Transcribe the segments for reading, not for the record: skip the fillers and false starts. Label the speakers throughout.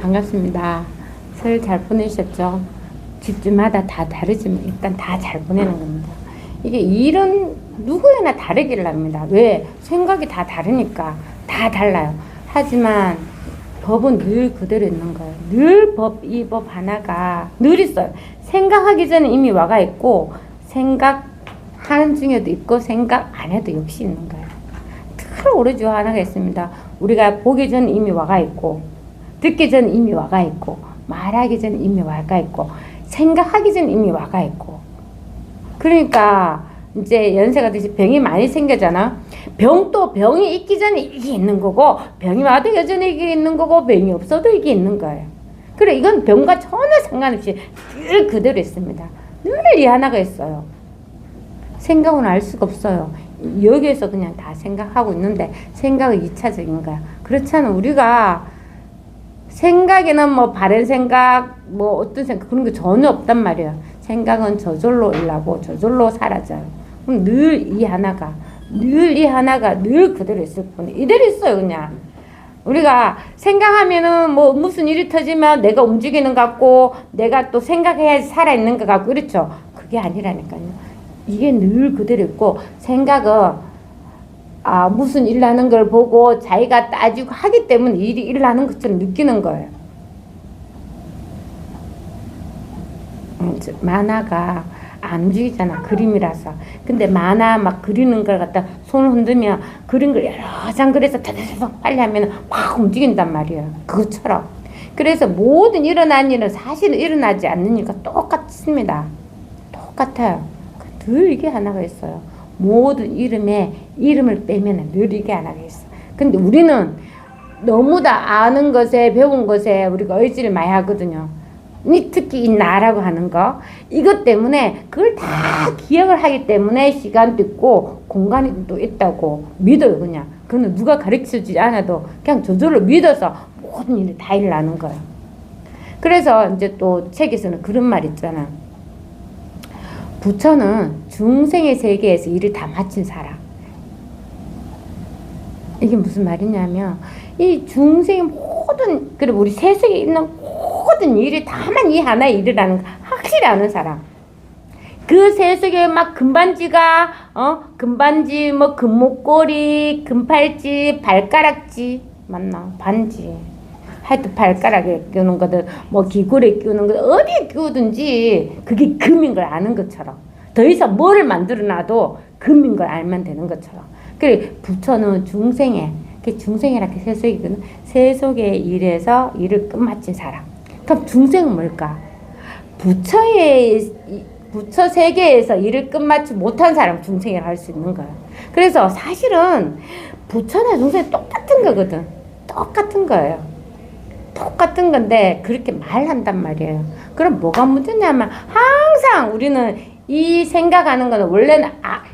Speaker 1: 반갑습니다. 설 잘 보내셨죠? 집집마다 다 다르지만 일단 다 잘 보내는 겁니다. 이게 일은 누구에나 다르길 합니다. 왜? 생각이 다 다르니까 다 달라요. 하지만 법은 늘 그대로 있는 거예요. 늘 이 법 하나가 늘 있어요. 생각하기 전에 이미 와가 있고 생각하는 중에도 있고 생각 안 해도 역시 있는 거예요. 늘 오로지 하나가 있습니다. 우리가 보기 전에 이미 와가 있고 듣기 전에 이미 와가 있고 말하기 전에 이미 와가 있고 생각하기 전에 이미 와가 있고 그러니까 이제 연세가 드시 병이 많이 생겨잖아. 병도 병이 있기 전에 이게 있는 거고 병이 와도 여전히 이게 있는 거고 병이 없어도 이게 있는 거예요. 그래 이건 병과 전혀 상관없이 늘 그대로 있습니다. 늘 이 하나가 있어요. 생각은 알 수가 없어요. 여기에서 그냥 다 생각하고 있는데 생각은 2차적인 거야. 그렇잖아. 우리가 생각에는 뭐 바른 생각 뭐 어떤 생각 그런 게 전혀 없단 말이에요. 생각은 저절로 일하고 저절로 사라져요. 그럼 늘 이 하나가 늘 그대로 있을 뿐 이대로 있어요. 그냥 우리가 생각하면은 뭐 무슨 일이 터지면 내가 움직이는 것 같고 내가 또 생각해야지 살아있는 것 같고 그렇죠. 그게 아니라니까요. 이게 늘 그대로 있고 생각은 무슨 일 나는 걸 보고 자기가 따지고 하기 때문에 일이 일나는 것처럼 느끼는 거예요. 만화가 안 움직이잖아. 그림이라서. 근데 만화 막 그리는 걸 갖다 손을 흔들면 그린 걸 여러 장 그려서 다다다닥 빨리 하면 확 움직인단 말이에요. 그것처럼. 그래서 모든 일어난 일은 사실은 일어나지 않는 일과 똑같습니다. 똑같아요. 늘 이게 하나가 있어요. 모든 이름을 빼면 늘 이게 하나가 있어. 근데 우리는 너무 다 아는 것에 배운 것에 우리가 의지를 많이 하거든요. 특히 이 나라고 하는 거 이것 때문에 그걸 다 기억을 하기 때문에 시간도 있고 공간이 또 있다고 믿어요. 그냥 그거는 누가 가르쳐주지 않아도 그냥 저절로 믿어서 모든 일이 다 일어나는 거예요. 그래서 이제 또 책에서는 그런 말 있잖아. 부처는 중생의 세계에서 일을 다 마친 사람. 이게 무슨 말이냐면 이 중생의 모든 그리고 우리 세상에 있는 모든 일이 다만 이 하나의 일이라는 거 확실히 아는 사람. 그 세상에 막 금반지가 금반지 뭐 금목걸이 금팔찌 발가락지 맞나 반지 하여튼 발가락에 끼우는 거든 뭐 귀걸이에 끼우는 거든 어디에 끼우든지 그게 금인 걸 아는 것처럼 더 이상 뭐를 만들어놔도 금인 걸 알면 되는 것처럼. 그래 부처는 중생의 중생이라는 세속이거든. 세속의 일에서 일을 끝마친 사람. 그럼 중생은 뭘까? 부처 세계에서 일을 끝마치 못한 사람 중생이라고 할 수 있는 거야. 그래서 사실은 부처나 중생이 똑같은 거거든. 똑같은 거예요. 똑같은 건데 그렇게 말한단 말이에요. 그럼 뭐가 문제냐면 항상 우리는 이 생각하는 거는 원래는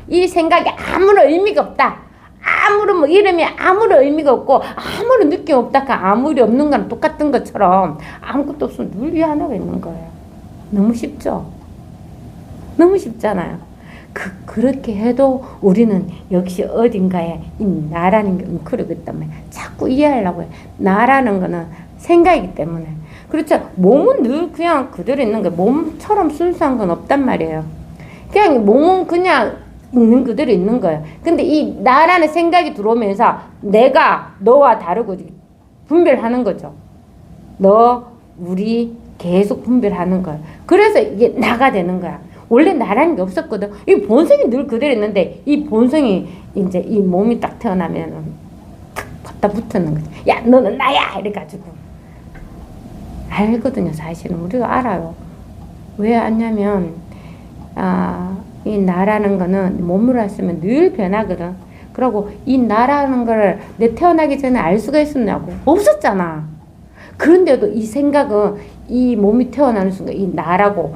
Speaker 1: 이 생각이 아무런 의미가 없다. 아무런 뭐 이름이 아무런 의미가 없고 아무런 느낌 없다. 아무리 없는 거랑 똑같은 것처럼 아무것도 없으면 늘 이 하나가 있는 거예요. 너무 쉽죠? 너무 쉽잖아요. 그렇게 해도 우리는 역시 어딘가에 이 나라는 게 웅크리고 있단 말이에요. 자꾸 이해하려고 해요. 나라는 거는 생각이기 때문에. 그렇죠. 몸은 늘 그냥 그대로 있는 거예요. 몸처럼 순수한 건 없단 말이에요. 그냥 몸은 그냥 있는 그대로 있는 거예요. 근데 이 나라는 생각이 들어오면서 내가 너와 다르고 분별하는 거죠. 너, 우리 계속 분별하는 거예요. 그래서 이게 나가 되는 거야. 원래 나라는 게 없었거든. 이 본성이 늘 그대로 있는데 이 본성이 이제 이 몸이 딱 태어나면은 탁 갖다 붙는 거지. 야, 너는 나야! 이래가지고. 알거든요, 사실은. 우리가 알아요. 왜 아냐면, 이 나라는 거는 몸으로 했으면 늘 변하거든. 그리고 이 나라는 걸 내 태어나기 전에 알 수가 있었냐고. 없었잖아. 그런데도 이 생각은 이 몸이 태어나는 순간 이 나라고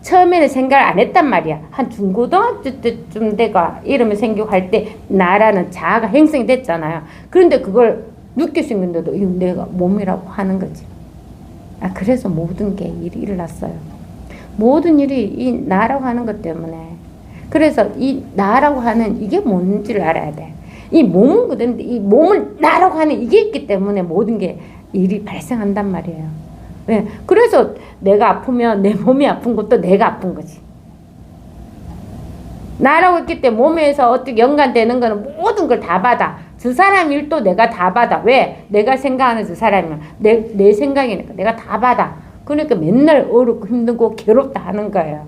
Speaker 1: 처음에는 생각을 안 했단 말이야. 한 중고등학교 때쯤 돼가 이름이 생기고 할 때 나라는 자아가 형성이 됐잖아요. 그런데 그걸 느낄 수 있는데도 이거 내가 몸이라고 하는 거지. 그래서 모든 게 일이 일어났어요. 모든 일이 이 나라고 하는 것 때문에. 그래서 이 나라고 하는 이게 뭔지를 알아야 돼. 이 몸은 그런데 이 몸을 나라고 하는 이게 있기 때문에 모든 게 일이 발생한단 말이에요. 왜? 그래서 내가 아프면 내 몸이 아픈 것도 내가 아픈 거지. 나라고 했기 때문에 몸에서 어떻게 연관되는 거는 모든 걸 다 받아. 저 사람 일도 내가 다 받아. 왜? 내가 생각하는 저 사람이면 내 생각이니까 내가 다 받아. 그러니까 맨날 어렵고 힘들고 괴롭다 하는 거예요.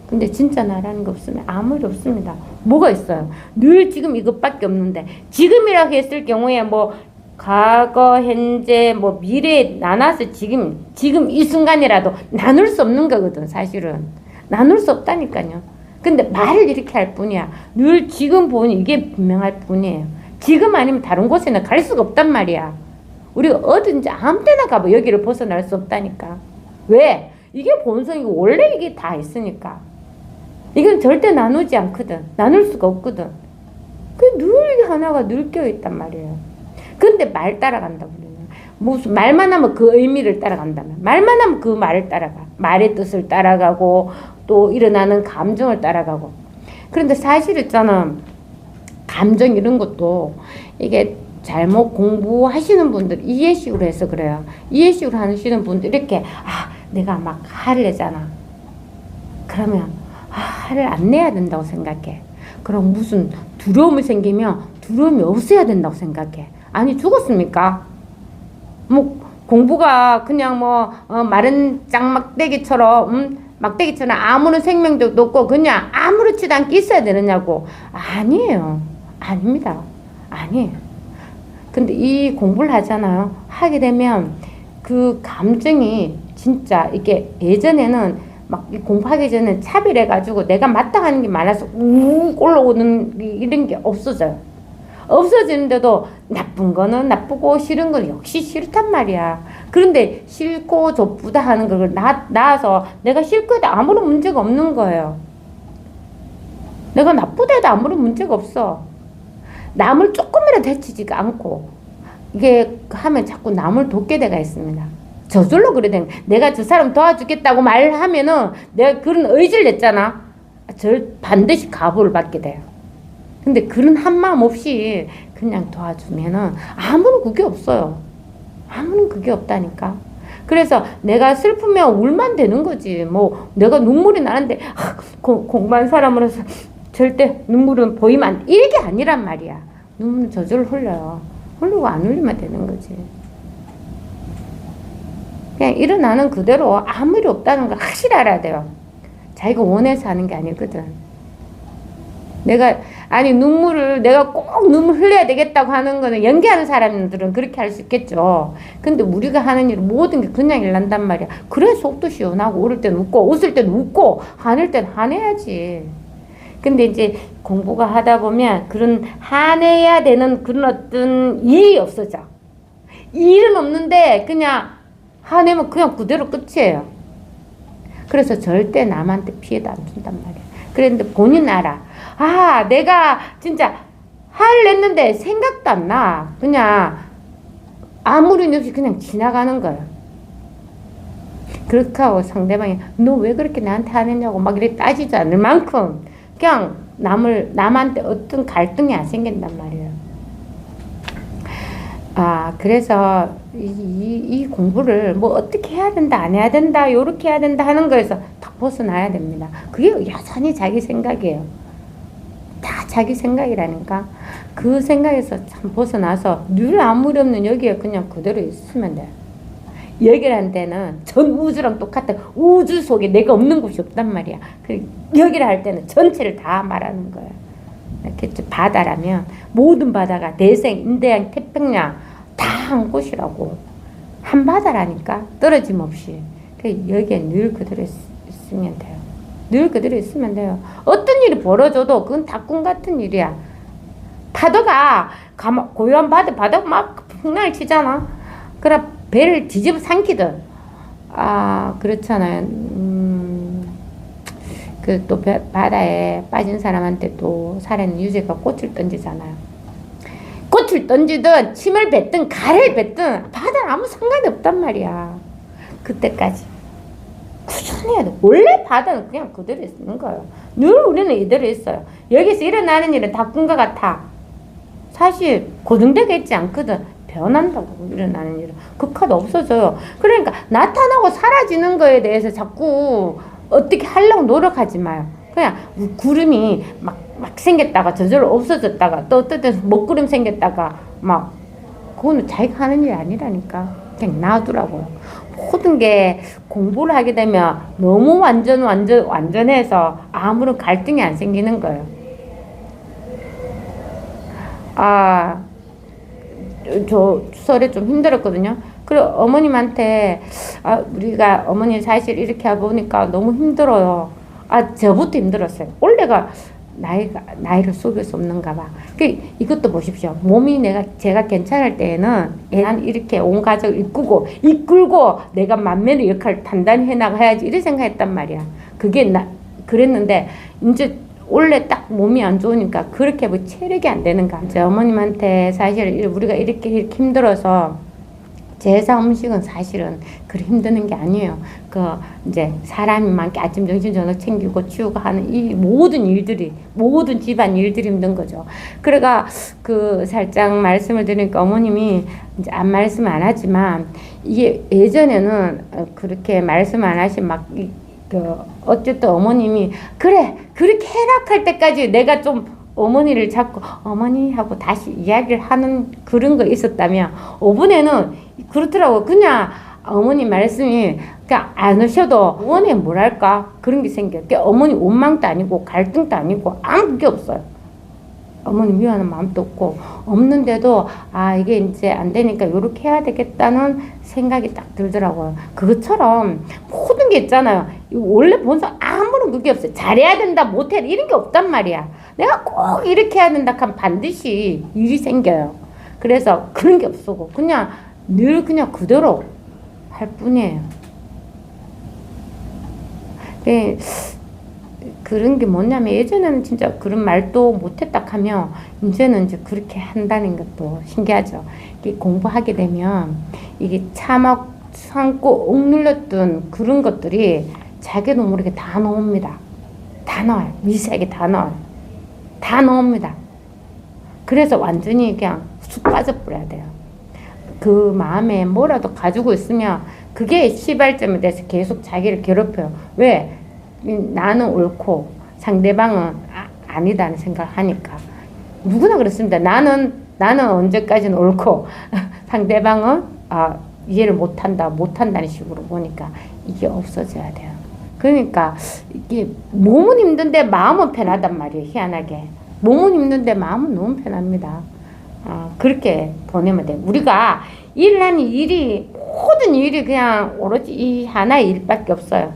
Speaker 1: 근데 진짜 나라는 거 없으면 아무 일 없습니다. 뭐가 있어요? 늘 지금 이것밖에 없는데, 지금이라고 했을 경우에 뭐 과거, 현재, 뭐 미래 나눠서 지금 이 순간이라도 나눌 수 없는 거거든, 사실은. 나눌 수 없다니까요. 근데 말을 이렇게 할 뿐이야. 늘 지금 보니 이게 분명할 뿐이에요. 지금 아니면 다른 곳에는 갈 수가 없단 말이야. 우리가 어딘지 아무 데나 가봐 여기를 벗어날 수 없다니까. 왜? 이게 본성이고 원래 이게 다 있으니까. 이건 절대 나누지 않거든. 나눌 수가 없거든. 늘 하나가 늘 껴있단 말이에요. 근데 말 따라간다 우리는. 무슨 말만 하면 그 의미를 따라간다면, 말만 하면 그 말을 따라가. 말의 뜻을 따라가고 또 일어나는 감정을 따라가고. 그런데 사실 있잖아, 감정 이런 것도 이게 잘못 공부하시는 분들 이해식으로 해서 그래요. 이해식으로 하시는 분들 이렇게 내가 막 화를 내잖아. 그러면 화를 안 내야 된다고 생각해. 그럼 무슨 두려움이 생기면 두려움이 없어야 된다고 생각해. 아니 죽었습니까? 뭐 공부가 그냥 마른 짱막대기처럼 막대기처럼 아무런 생명력도 없고 그냥 아무렇지도 않게 있어야 되느냐고. 아니에요. 아닙니다. 아니에요. 근데 이 공부를 하잖아요. 하게 되면 그 감정이 진짜 이게 예전에는 막 공부하기 전에 차별해가지고 내가 마땅한 게 많아서 욱 올라오는 이런 게 없어져요. 없어지는데도 나쁜 거는 나쁘고 싫은 건 역시 싫단 말이야. 그런데 싫고 좁다 하는 걸 나와서 내가 싫고 해도 아무런 문제가 없는 거예요. 내가 나쁘다 해도 아무런 문제가 없어. 남을 조금이라도 해치지가 않고 이게 하면 자꾸 남을 돕게 돼가 있습니다. 저절로 그래 된 거야. 내가 저 사람 도와주겠다고 말하면은 내가 그런 의지를 냈잖아. 반드시 가보를 받게 돼요. 근데 그런 한마음 없이 그냥 도와주면은 아무런 그게 없어요. 아무런 그게 없다니까. 그래서 내가 슬프면 울면 되는 거지. 뭐 내가 눈물이 나는데 공부한 사람으로서 절대 눈물은 보이면 안 돼. 이게 아니란 말이야. 눈물은 저절로 흘려요. 흘리고 안 흘리면 되는 거지. 그냥 일어나는 그대로 아무 일 없다는 걸 확실히 알아야 돼요. 자기가 원해서 하는 게 아니거든. 내가 꼭 눈물 흘려야 되겠다고 하는 거는 연기하는 사람들은 그렇게 할 수 있겠죠. 근데 우리가 하는 일은 모든 게 그냥 일난단 말이야. 그래 속도 시원하고 울을 땐 웃고 웃을 땐 웃고 화낼 땐 화내야지. 근데 이제 공부가 하다 보면 그런 화내야 되는 그런 어떤 일이 없어져. 일은 없는데 그냥 화내면 그냥 그대로 끝이에요. 그래서 절대 남한테 피해도 안 준단 말이야. 그런데 본인 알아. 내가 진짜 화를 냈는데 생각도 안 나. 그냥 아무 일 없이 그냥 지나가는 거야. 그렇게 하고 상대방이 너 왜 그렇게 나한테 화냈냐고 막 이렇게 따지지 않을 만큼 그냥 남한테 어떤 갈등이 안 생긴단 말이에요. 그래서 이 공부를 뭐 어떻게 해야 된다, 안 해야 된다, 요렇게 해야 된다 하는 거에서 딱 벗어나야 됩니다. 그게 여전히 자기 생각이에요. 다 자기 생각이라니까. 그 생각에서 참 벗어나서 늘 아무 일 없는 여기에 그냥 그대로 있으면 돼요. 여기라는 데는 전 우주랑 똑같아. 우주 속에 내가 없는 곳이 없단 말이야. 여기를 할 때는 전체를 다 말하는 거야. 이렇게 바다라면 모든 바다가 대생, 인대양, 태평양 다 한 곳이라고. 한 바다라니까. 떨어짐 없이. 여기에 늘 그대로 있으면 돼요. 늘 그대로 있으면 돼요. 어떤 일이 벌어져도 그건 다 꿈 같은 일이야. 파도가 고요한 바다가 막 풍랑을 치잖아. 그래 배를 뒤집어 삼키든. 그렇잖아요. 또 바다에 빠진 사람한테 또 살아있는 유재가 꽃을 던지잖아요. 꽃을 던지든 침을 뱉든 가래를 뱉든 바다는 아무 상관이 없단 말이야. 그때까지 꾸준히 해야 돼. 원래 바다는 그냥 그대로 있는 거예요. 늘 우리는 이대로 있어요. 여기서 일어나는 일은 다 꿈과 같아. 사실 고정되어 있지 않거든. 변한다고. 일어나는 일은 극화도 없어져요. 그러니까 나타나고 사라지는 거에 대해서 자꾸 어떻게 하려고 노력하지 마요. 그냥 구름이 막 생겼다가 저절로 없어졌다가 또 어떨 때 먹구름 생겼다가 막 그거는 자기가 하는 일이 아니라니까. 그냥 놔두라고요. 모든 게 공부를 하게 되면 너무 완전해서 아무런 갈등이 안 생기는 거예요. 저 설에 좀 힘들었거든요. 그리고 어머님한테 우리가 어머니 사실 이렇게 보니까 너무 힘들어요. 저부터 힘들었어요. 원래가 나이를 속일 수 없는가 봐. 이것도 보십시오. 몸이 제가 괜찮을 때에는 난 이렇게 온 가족을 이끌고 내가 만면의 역할을 단단히 해나가야지 이런 생각했단 말이야. 그랬는데 이제 원래 딱 몸이 안 좋으니까 그렇게 뭐 체력이 안 되는가. 제 어머님한테 사실 우리가 이렇게 힘들어서 제사 음식은 사실은 그리 힘드는 게 아니에요. 이제 사람이 많게 아침, 점심, 저녁 챙기고 치우고 하는 이 모든 집안 일들이 힘든 거죠. 그래가 살짝 말씀을 드리니까 어머님이 이제 말씀 안 하지만 이게 예전에는 그렇게 말씀 안 하신 어쨌든 어머님이 그래 그렇게 해락할 때까지 내가 좀 어머니를 잡고 어머니 하고 다시 이야기를 하는 그런 거 있었다면 이번에는 그렇더라고. 그냥 어머니 말씀이 그냥 안 오셔도 어머니 뭐랄까 그런 게 생겨. 어머니 원망도 아니고 갈등도 아니고 아무 게 없어요. 어머니 미워하는 마음도 없는데도 이게 이제 안 되니까 요렇게 해야 되겠다는 생각이 딱 들더라고요. 그것처럼 모든 게 있잖아요. 원래 본성 아무런 그게 없어요. 잘해야 된다 못해 이런 게 없단 말이야. 내가 꼭 이렇게 해야 된다 하면 반드시 일이 생겨요. 그래서 그런 게 없고 그냥 늘 그냥 그대로 할 뿐이에요. 그런 게 뭐냐면 예전에는 진짜 그런 말도 못했다 하면 이제는 이제 그렇게 한다는 것도 신기하죠. 공부하게 되면 이게 참고 억눌렸던 그런 것들이 자기도 모르게 다 나옵니다. 다 나와요. 미세하게 다 나와요. 다 나옵니다. 그래서 완전히 그냥 쑥 빠져버려야 돼요. 그 마음에 뭐라도 가지고 있으면 그게 시발점이 돼서 계속 자기를 괴롭혀요. 왜? 나는 옳고 상대방은 아니다는 생각을 하니까. 누구나 그렇습니다. 나는 언제까지는 옳고 상대방은 이해를 못한다는 식으로 보니까 이게 없어져야 돼요. 그러니까 이게 몸은 힘든데 마음은 편하단 말이에요. 희한하게. 몸은 힘든데 마음은 너무 편합니다. 그렇게 보내면 돼요. 우리가 일을 하는 모든 일이 그냥 오로지 이 하나의 일밖에 없어요.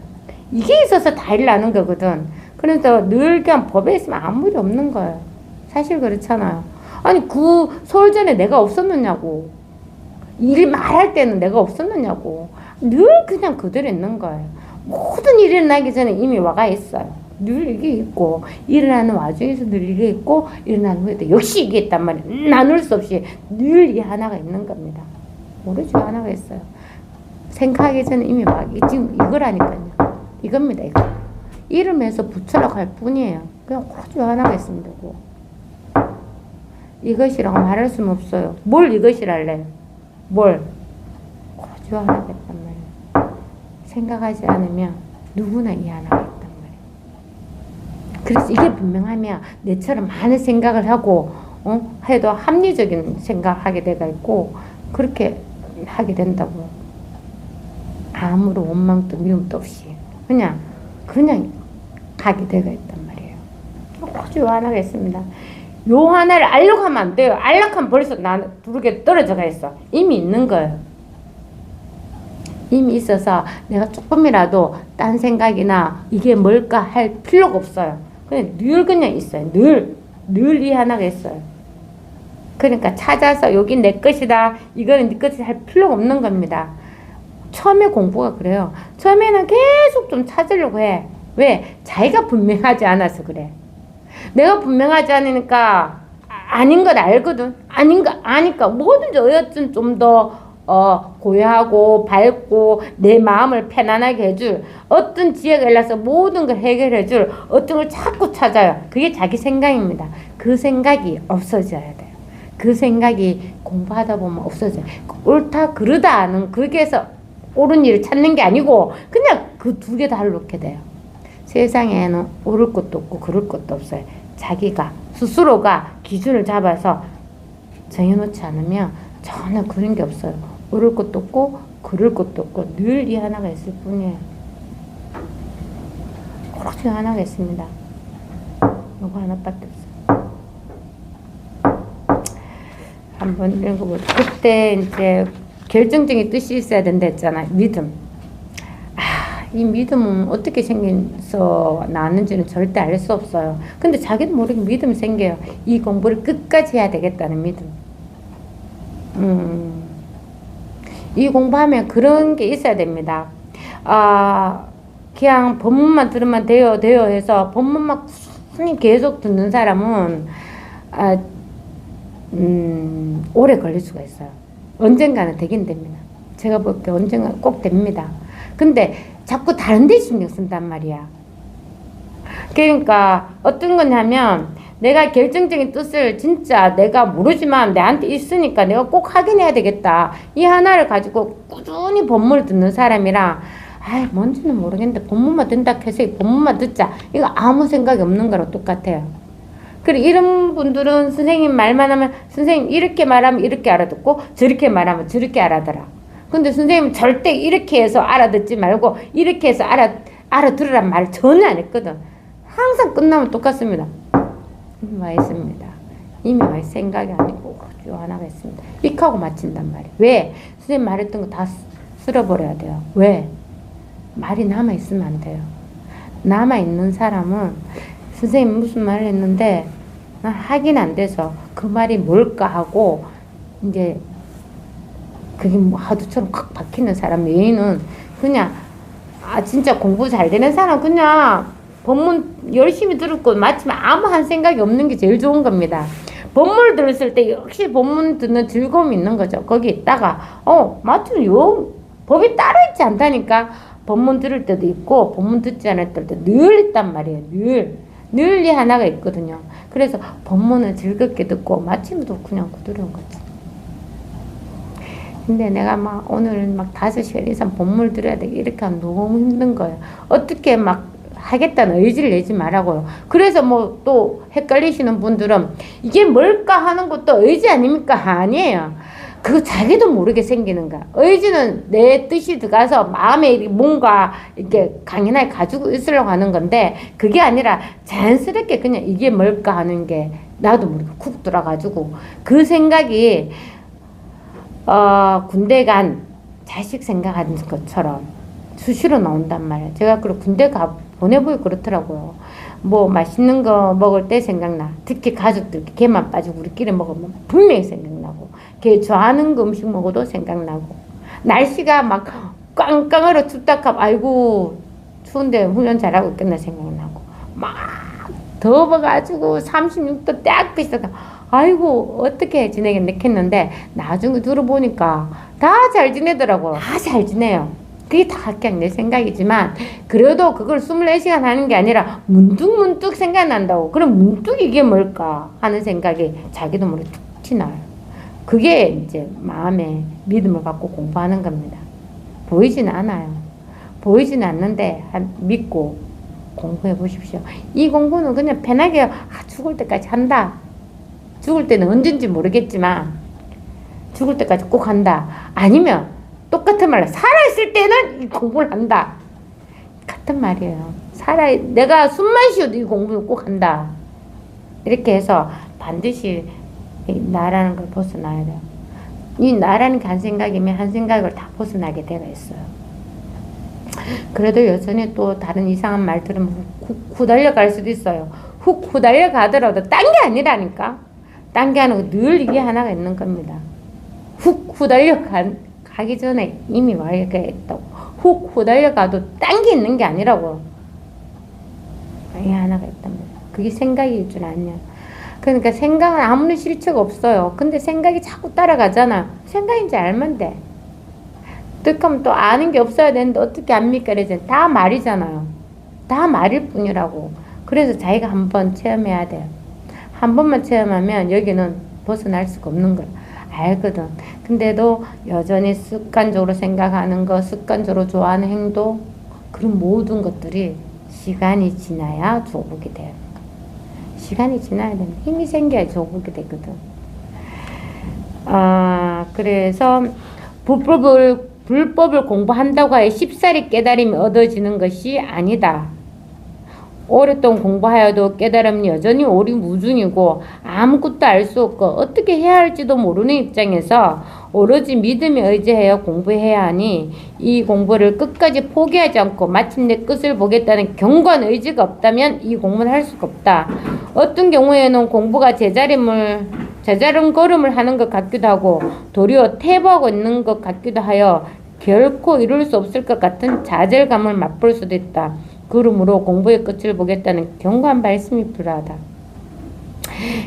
Speaker 1: 이게 있어서 다 일나는 거거든. 그래서 늘 그냥 법에 있으면 아무 일이 없는 거예요. 사실 그렇잖아요. 아니 서울 전에 내가 없었느냐고. 일 말할 때는 내가 없었느냐고. 늘 그냥 그대로 있는 거예요. 모든 일이 일어나기 전에 이미 와가 있어요. 늘 이게 있고 일어나는 와중에서 늘 이게 있고 일어나는 후에도 역시 이게 있단 말이에요. 나눌 수 없이 늘 이 하나가 있는 겁니다. 오로지 하나가 있어요. 생각하기 전에 이미 지금 이거라니까요. 이겁니다. 이거. 이름에서 붙여라고 할 뿐이에요. 그냥 오로지 하나가 있으면 되고. 이것이라고 말할 수는 없어요. 뭘 이것이랄래요? 뭘? 오로지 하나가 있단 말이에요. 생각하지 않으면 누구나 이 하나가 있단 말이에요. 그래서 이게 분명하면 내처럼 많은 생각을 하고 해도 합리적인 생각을 하게 돼가 있고 그렇게 하게 된다고요. 아무런 원망도 미움도 없이 그냥 하게 되가 있단 말이에요. 오로지 하나가 있습니다. 요 하나를 알려고 하면 안 돼요. 알려고 하면 벌써 두르게 떨어져가 있어. 이미 있는 거예요. 이미 있어서 내가 조금이라도 딴 생각이나 이게 뭘까 할 필요가 없어요. 그냥 있어요. 늘 이 하나가 있어요. 그러니까 찾아서 여기 내 것이다. 이거는 네 것이다 할 필요가 없는 겁니다. 처음에 공부가 그래요. 처음에는 계속 좀 찾으려고 해. 왜? 자기가 분명하지 않아서 그래. 내가 분명하지 않으니까 아닌 걸 알거든. 아닌 거 아니까 뭐든지 어여튼 좀 더 고요하고 밝고 내 마음을 편안하게 해줄 어떤 지혜가 일어나서 모든 걸 해결해 줄 어떤 걸 자꾸 찾아요. 그게 자기 생각입니다. 그 생각이 없어져야 돼요. 그 생각이 공부하다 보면 없어져요. 옳다 그르다는 거기에서 옳은 일을 찾는 게 아니고 그냥 그 두 개 다 놓게 돼요. 세상에는 옳을 것도 없고 그를 것도 없어요. 자기가 스스로가 기준을 잡아서 정해놓지 않으면 전혀 그런 게 없어요. 옳을 것도 없고 그를 것도 없고 늘 이 하나가 있을 뿐이에요. 오로지 하나가 있습니다. 이거 하나밖에 없어요. 한번 읽어보죠. 그때 이제 결정적인 뜻이 있어야 된다 했잖아요. 믿음. 이 믿음은 어떻게 생겨서 나왔는지는 절대 알 수 없어요. 근데 자기도 모르게 믿음이 생겨요. 이 공부를 끝까지 해야 되겠다는 믿음. 이 공부하면 그런 게 있어야 됩니다. 그냥 법문만 들으면 돼요 해서 법문만 꾸준히 계속 듣는 사람은 오래 걸릴 수가 있어요. 언젠가는 되긴 됩니다. 제가 볼 때 언젠가 꼭 됩니다. 근데 자꾸 다른 데 신경 쓴단 말이야. 그러니까 어떤 거냐면 내가 결정적인 뜻을 진짜 내가 모르지만 내한테 있으니까 내가 꼭 확인해야 되겠다. 이 하나를 가지고 꾸준히 법문을 듣는 사람이랑 뭔지는 모르겠는데 법문만 듣는다 해서 법문만 듣자. 이거 아무 생각이 없는 거랑 똑같아요. 그리고 이런 분들은 선생님 말만 하면 선생님 이렇게 말하면 이렇게 알아듣고 저렇게 말하면 저렇게 알아들어. 근데 선생님 절대 이렇게 해서 알아듣지 말고 이렇게 해서 알아들으란 말을 전혀 안 했거든. 항상 끝나면 똑같습니다. 이미 와 있습니다. 이미 와 있을 생각이 아니고 요 하나가 있습니다. 익하고 마친단 말이에요. 왜? 선생님 말했던 거 다 쓸어버려야 돼요. 왜? 말이 남아있으면 안 돼요. 남아있는 사람은 선생님 무슨 말을 했는데 확인 안 돼서 그 말이 뭘까 하고 이제 그게 뭐 하두처럼 확 박히는 사람 외에는 그냥 진짜 공부 잘 되는 사람 그냥 법문 열심히 들었고 마치면 아무 한 생각이 없는 게 제일 좋은 겁니다. 법문을 들었을 때 역시 법문 듣는 즐거움이 있는 거죠. 거기 있다가 마치면 요 법이 따로 있지 않다니까. 법문 들을 때도 있고 법문 듣지 않을 때도 늘 있단 말이에요. 늘 이 하나가 있거든요. 그래서 법문을 즐겁게 듣고 마침도 그냥 그대로인 거지. 근데 내가 오늘 5시간 이상 법문을 들어야 돼 이렇게 하면 너무 힘든 거예요. 어떻게 하겠다는 의지를 내지 말라고요. 그래서 또 헷갈리시는 분들은 이게 뭘까 하는 것도 의지 아닙니까? 아니에요. 그거 자기도 모르게 생기는 거야. 의지는 내 뜻이 들어가서 마음에 뭔가 이렇게 강인하게 가지고 있으려고 하는 건데 그게 아니라 자연스럽게 그냥 이게 뭘까 하는 게 나도 모르게 쿡 들어가지고 그 생각이 군대 간 자식 생각하는 것처럼 수시로 나온단 말이야. 제가 군대 보내보기 그렇더라고요. 맛있는 거 먹을 때 생각나. 특히 가족들 걔만 빠지고 우리끼리 먹으면 분명히 생각나고 걔 좋아하는 거 음식 먹어도 생각나고 날씨가 꽝꽝하러 춥다 하면 아이고 추운데 훈련 잘하고 있겠나 생각나고 더워가지고 36도 딱 비싸다 아이고 어떻게 지내겠네 했는데 나중에 들어보니까 다 잘 지내더라고요. 다 잘 지내요. 그게 다 그냥 내 생각이지만 그래도 그걸 24시간 하는 게 아니라 문득문득 생각난다고. 그럼 문득 이게 뭘까 하는 생각이 자기도 모르게 툭 튀나요. 그게 이제 마음에 믿음을 갖고 공부하는 겁니다. 보이지는 않아요. 보이지는 않는데 믿고 공부해 보십시오. 이 공부는 그냥 편하게 죽을 때까지 한다. 죽을 때는 언젠지 모르겠지만 죽을 때까지 꼭 한다. 아니면 똑같은 말로 살아있을 때는 이 공부를 한다. 같은 말이에요. 내가 숨만 쉬어도 이 공부를 꼭 한다. 이렇게 해서 반드시 나라는 걸 벗어나야 돼요. 이 나라는 게 한 생각이면 한 생각을 다 벗어나게 되어 있어요. 그래도 여전히 또 다른 이상한 말 들으면 후달려 갈 수도 있어요. 훅 후달려 가더라도 딴 게 아니라니까. 딴 게 아니고 늘 이게 하나가 있는 겁니다. 훅 후달려 가기 전에 이미 와 있다고. 훅 후달려 가도 딴 게 있는 게 아니라고. 이게 하나가 있답니다. 그게 생각일 줄 아냐. 그러니까 생각은 아무리 실체가 없어요. 근데 생각이 자꾸 따라가잖아. 생각인지 알면 돼. 어떡하면 또 아는 게 없어야 되는데 어떻게 압니까? 이제 다 말이잖아요. 다 말일 뿐이라고. 그래서 자기가 한번 체험해야 돼요. 한 번만 체험하면 여기는 벗어날 수가 없는 걸 알거든. 근데도 여전히 습관적으로 생각하는 거, 습관적으로 좋아하는 행동, 그런 모든 것들이 시간이 지나야 조국이 돼요. 시간이 지나야 됩니다. 힘이 생겨야 조국이 되거든. 그래서 불법을 공부한다고 하여 쉽사리 깨달음이 얻어지는 것이 아니다. 오랫동안 공부하여도 깨달음은 여전히 오리무중이고 아무것도 알 수 없고 어떻게 해야 할지도 모르는 입장에서 오로지 믿음에 의지하여 공부해야 하니 이 공부를 끝까지 포기하지 않고 마침내 끝을 보겠다는 견고한 의지가 없다면 이 공부는 할 수가 없다. 어떤 경우에는 공부가 제자름걸음을 하는 것 같기도 하고 도리어 퇴보하고 있는 것 같기도 하여 결코 이룰 수 없을 것 같은 좌절감을 맛볼 수도 있다. 그러므로 공부의 끝을 보겠다는 견고한 말씀이 필요하다.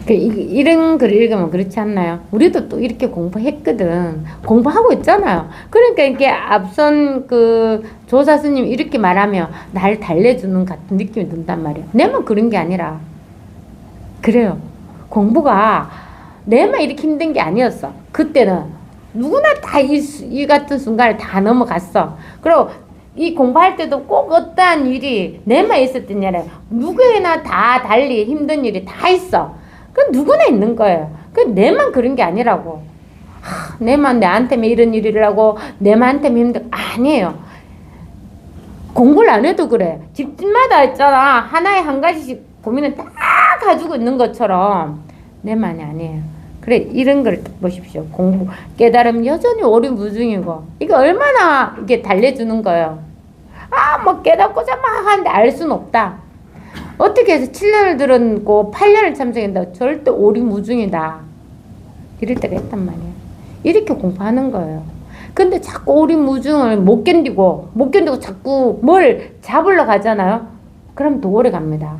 Speaker 1: 이런 글을 읽으면 그렇지 않나요? 우리도 또 이렇게 공부했거든. 공부하고 있잖아요. 그러니까 이게 앞선 그 조사 스님이 이렇게 말하면 날 달래주는 같은 느낌이 든단 말이에요. 내만 그런 게 아니라 그래요. 공부가 내만 이렇게 힘든 게 아니었어. 그때는 누구나 다 이 같은 순간을 다 넘어갔어. 그리고 이 공부할 때도 꼭 어떠한 일이 내만 있었던 게 아니라 누구나 다 달리 힘든 일이 다 있어. 그 누구나 있는 거예요. 그 내만 그런 게 아니라고. 내만 내한테만 이런 일이라고 내만한테만 힘든 아니에요. 공부를 안 해도 그래. 집집마다 있잖아. 하나에 한 가지씩 고민을 다 가지고 있는 것처럼 내만이 아니에요. 그래 이런 걸 보십시오. 공부 깨달음 여전히 오리무중이고 이거 얼마나 이게 달래주는 거예요. 뭐 깨닫고자 막 하는데 알 수는 없다. 어떻게 해서 7년을 들었고 8년을 참석한다고 절대 오리무중이다. 이럴 때가 있단 말이에요. 이렇게 공부하는 거예요. 근데 자꾸 오리무중을 못 견디고 자꾸 뭘 잡으러 가잖아요. 그럼 더 오래 갑니다.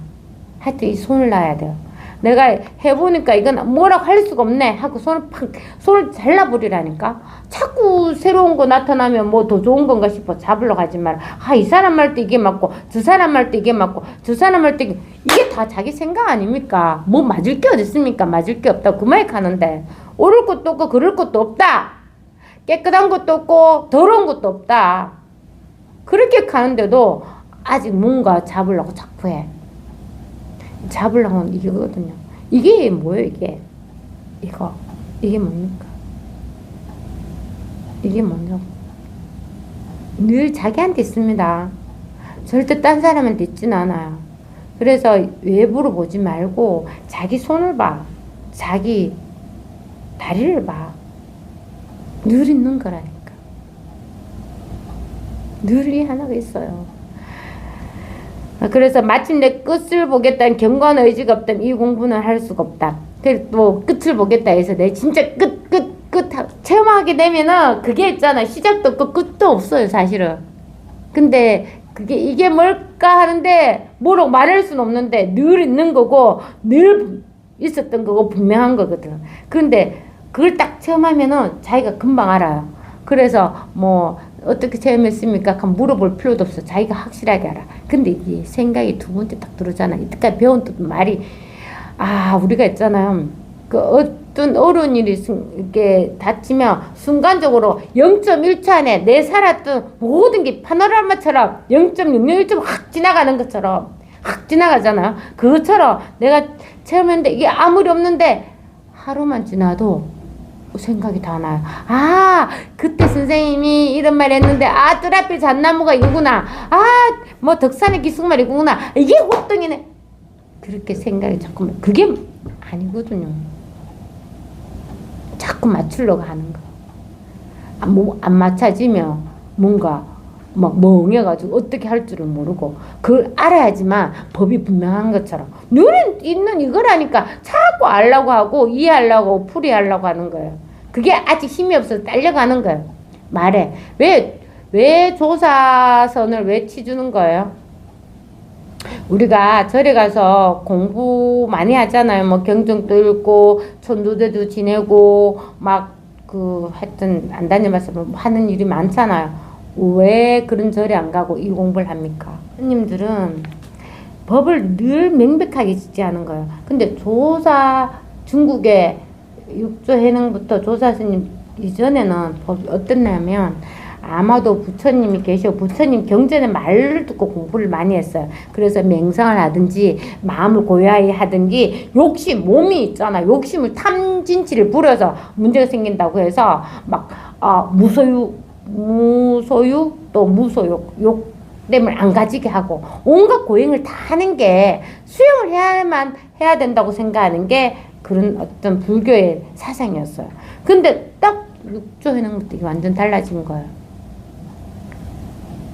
Speaker 1: 하여튼 이 손을 놔야 돼요. 내가 해보니까 이건 뭐라고 할 수가 없네 하고 손을 잘라버리라니까. 자꾸 새로운 거 나타나면 뭐 더 좋은 건가 싶어 잡으러 가지 마라. 이 사람 말 때 이게 맞고 저 사람 말 때 이게 맞고 저 사람 말 때 이게 다 자기 생각 아닙니까? 뭐 맞을 게 어디 있습니까? 맞을 게 없다고 그 말이 가는데 옳을 것도 없고 그럴 것도 없다. 깨끗한 것도 없고 더러운 것도 없다. 그렇게 가는데도 아직 뭔가 잡으려고 자꾸 해. 잡으려고 하면 이거거든요. 이게 뭐예요, 이게? 이게 뭡니까? 이게 뭐냐고. 늘 자기한테 있습니다. 절대 딴 사람한테 있지는 않아요. 그래서 외부로 보지 말고 자기 손을 봐. 자기 다리를 봐. 늘 있는 거라니까. 늘 이 하나가 있어요. 그래서 마침내 끝을 보겠다는 견고한 의지가 없다면 이 공부는 할 수가 없다. 그래서 또 끝을 보겠다 해서 내 진짜 끝 체험하게 되면은 그게 있잖아. 시작도 없고 끝도 없어요, 사실은. 근데 이게 뭘까 하는데 뭐라고 말할 수는 없는데 늘 있는 거고 늘 있었던 거고 분명한 거거든. 그런데 그걸 딱 체험하면은 자기가 금방 알아요. 그래서 뭐 어떻게 체험했습니까? 물어볼 필요도 없어. 자기가 확실하게 알아. 근데 이게 생각이 두 번째 딱 들어오잖아. 이때까지 배운 말이 우리가 있잖아요. 그 어떤 어려운 일이 이렇게 닥치면 순간적으로 0.1초 안에 내 살았던 모든 게 파노라마처럼 0.001초 확 지나가는 것처럼 확 지나가잖아요. 그것처럼 내가 체험했는데 이게 아무리 없는데 하루만 지나도 생각이 다 나요. 그때 선생님이 이런 말 했는데 뜰 앞에 잣나무가 이거구나. 뭐 덕산의 기숙말 이거구나. 이게 호떡이네. 그렇게 생각이 자꾸만 그게 아니거든요. 자꾸 맞추려고 하는 거. 안 맞춰지면 뭔가 막 멍해가지고 어떻게 할 줄을 모르고 그걸 알아야지만 법이 분명한 것처럼 눈에 있는 이거라니까 자꾸 알려고 하고 이해하려고 하고 풀이하려고 하는 거예요. 그게 아직 힘이 없어서 딸려가는 거예요. 말해. 왜 조사선을 왜 치주는 거예요? 우리가 절에 가서 공부 많이 하잖아요. 뭐 경전도 읽고 천도제도 지내고 하여튼 안 다녀봐서 하는 일이 많잖아요. 왜 그런 절에 안 가고 이 공부를 합니까? 스님들은 법을 늘 명백하게 지지하는 거예요. 근데 중국에 육조 해능부터 조사스님 이전에는 법이 어땠냐면 아마도 부처님이 계셔 부처님 경전의 말을 듣고 공부를 많이 했어요. 그래서 맹성을 하든지 마음을 고야히 하든지 욕심 몸이 있잖아. 욕심을 탐진치를 부려서 문제가 생긴다고 해서 막 무소유 또 무소욕 욕됨을 안 가지게 하고 온갖 고행을 다 하는 게 수행을 해야만 해야 된다고 생각하는 게 그런 어떤 불교의 사상이었어요. 근데 딱 육조 해능부터 이게 완전 달라진 거예요.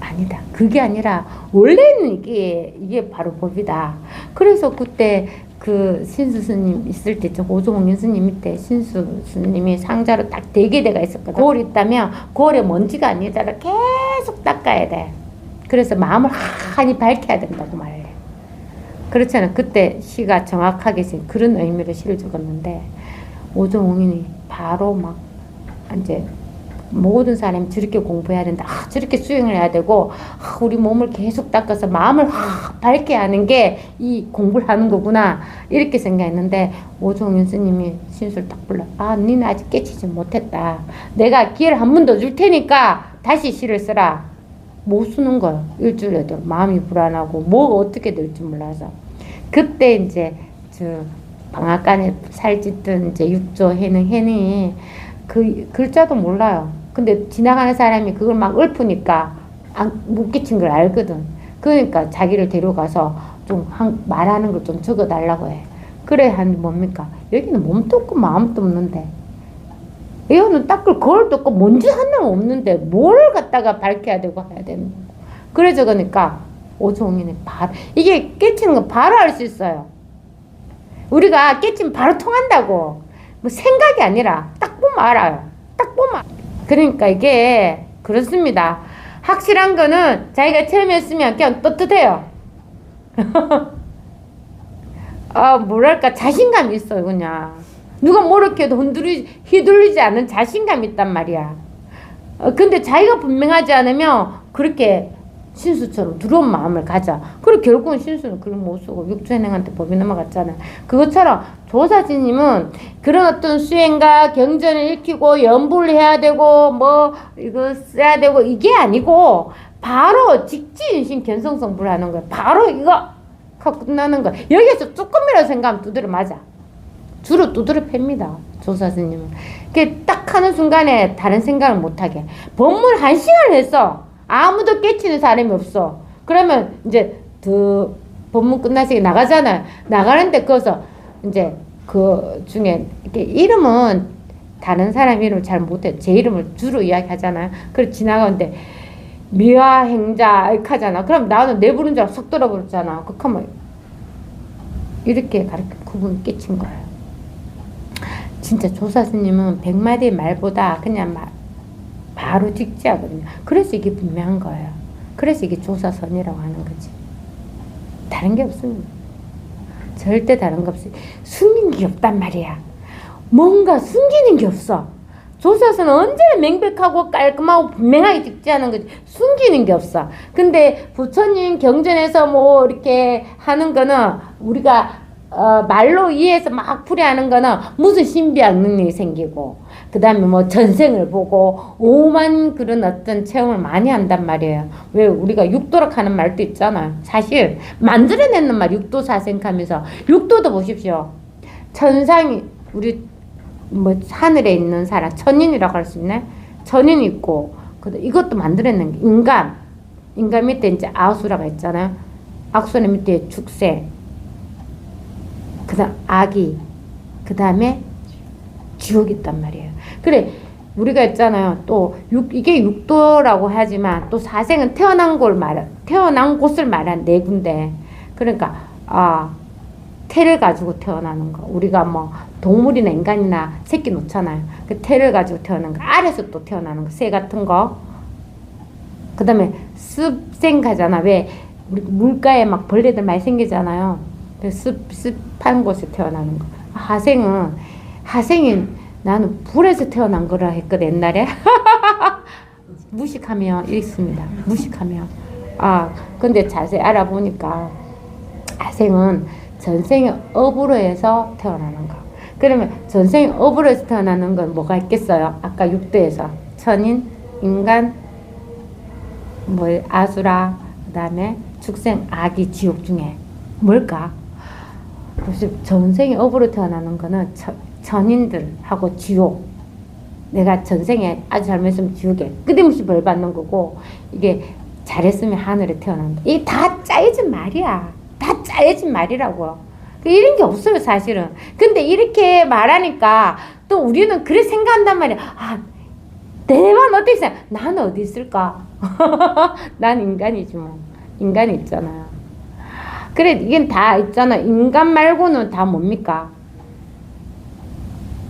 Speaker 1: 아니다. 그게 아니라 원래는 이게 바로 법이다. 그래서 그때 그 신수 스님 있을 때, 저 오종홍 스님 밑에 신수 스님이 상자로 딱 대게대가 있었거든. 거울 있다면 거울에 먼지가 아니더라 계속 닦아야 돼. 그래서 마음을 환히 밝혀야 된다고 말해. 그렇잖아. 그때 시가 정확하게 그런 의미로 시를 적었는데 오종홍이 바로 막 이제 모든 사람이 저렇게 공부해야 된다. 저렇게 수행을 해야 되고 우리 몸을 계속 닦아서 마음을 밝게 하는 게 이 공부를 하는 거구나 이렇게 생각했는데 오종윤 스님이 신수를 딱 불러. 니는 아직 깨치지 못했다. 내가 기회를 한 번 더 줄 테니까 다시 시를 쓰라. 못 쓰는 거야. 일주일에도 마음이 불안하고 뭐가 어떻게 될지 몰라서 그때 이제 저 방앗간에 살짓던 이제 육조 해능이 그 글자도 몰라요. 근데 지나가는 사람이 그걸 막 읊으니까 못 끼친 걸 알거든. 그러니까 자기를 데려가서 좀 말하는 걸 좀 적어달라고 해. 그래 한 뭡니까? 여기는 몸도 없고 마음도 없는데 여기는 닦을 거울도 없고 먼지 하나 없는데 뭘 갖다가 밝혀야 되고 해야 되는 거고. 그래 적으니까 오종이는 바로 이게 깨치는 거 바로 알 수 있어요. 우리가 깨치면 바로 통한다고. 뭐 생각이 아니라 딱 보면 알아요. 딱 보면. 그러니까 이게 그렇습니다. 확실한 거는 자기가 처음 했으면 그냥 떳떳해요. 뭐랄까 자신감이 있어요. 그냥 누가 뭐렇게 해도 휘둘리지 않은 자신감이 있단 말이야. 근데 자기가 분명하지 않으면 그렇게 신수처럼 두려운 마음을 가져. 그리고 결국은 신수는 글을 못 쓰고 육조해능한테 법이 넘어갔잖아. 그것처럼 조사지님은 그런 어떤 수행과 경전을 익히고 연불을 해야 되고 뭐 이거 써야 되고 이게 아니고 바로 직지인신 견성성불 하는 거야. 바로 이거 하고 끝나는 거야. 여기서 조금이라도 생각하면 두드려 맞아. 주로 두드려 팹니다. 조사스님은. 그게 딱 하는 순간에 다른 생각을 못하게. 법문 1시간을 했어. 아무도 깨치는 사람이 없어. 그러면 이제 그 법문 끝나시게 나가잖아요. 나가는데 거기서 이제 그 중에 이렇게 이름은 다른 사람 이름을 잘 못해. 제 이름을 주로 이야기하잖아요. 그래서 지나가는데 미화행자 이렇게 하잖아. 그럼 나는 내 부른 줄 알고 속 돌아버렸잖아. 그렇게 하면 이렇게 가르쳐 그분 깨친 거예요. 진짜 조사스님은 100마디의 말보다 그냥 바로 직지하거든요. 그래서 이게 분명한 거예요. 그래서 이게 조사선이라고 하는 거지. 다른 게 없습니다. 절대 다른 거 없어요. 숨긴 게 없단 말이야. 뭔가 숨기는 게 없어. 조사선은 언제나 명백하고 깔끔하고 분명하게 직지하는 거지. 숨기는 게 없어. 근데 부처님 경전에서 뭐 이렇게 하는 거는 우리가 말로 이해해서 막 풀이하는 거는 무슨 신비한 능력이 생기고 그 다음에 뭐 전생을 보고 오만 그런 어떤 체험을 많이 한단 말이에요. 왜 우리가 육도락 하는 말도 있잖아요. 사실 만들어내는 말 육도사생하면서 육도도 보십시오. 천상이 우리 뭐 하늘에 있는 사람 천인이라고 할 수 있네. 천인이 있고 이것도 만들어낸 게 인간 밑에 이제 아수라가 있잖아요. 악수라 밑에 축생 그 다음 아기 그 다음에 지옥이 있단 말이에요. 그래 우리가 있잖아요. 또 이게 육도라고 하지만 또 사생은 태어난 곳을 말한 네 군데. 그러니까 태를 가지고 태어나는 거. 우리가 뭐 동물이나 인간이나 새끼 놓잖아요. 그 태를 가지고 태어나는 거. 알에서 또 태어나는 거. 새 같은 거. 그 다음에 습생 가잖아. 왜 우리 물가에 막 벌레들 많이 생기잖아요. 습한 곳에 태어나는 거. 하생이 나는 불에서 태어난 거라 했거든 옛날에. 무식하면 있습니다. 무식하면. 근데 자세히 알아보니까 하생은 전생의 업으로 해서 태어나는 거. 그러면 전생에 업으로서 태어나는 건 뭐가 있겠어요? 아까 육도에서 천인, 인간, 뭐 아수라, 그 다음에 축생, 아기, 지옥 중에 뭘까? 그래서 전생에 업으로 태어나는 거는 천인들하고 지옥. 내가 전생에 아주 잘못했으면 지옥에 끊임없이 벌 받는 거고, 이게 잘했으면 하늘에 태어난다. 이게 다 짜여진 말이야. 다 짜여진 말이라고. 이런 게 없어요, 사실은. 근데 이렇게 말하니까 또 우리는 그래 생각한단 말이야. 아, 내만 어떻게 생각? 나는 어디 있을까? 난 인간이지 뭐. 인간이 있잖아요. 그래, 이게 다 있잖아. 인간 말고는 다 뭡니까?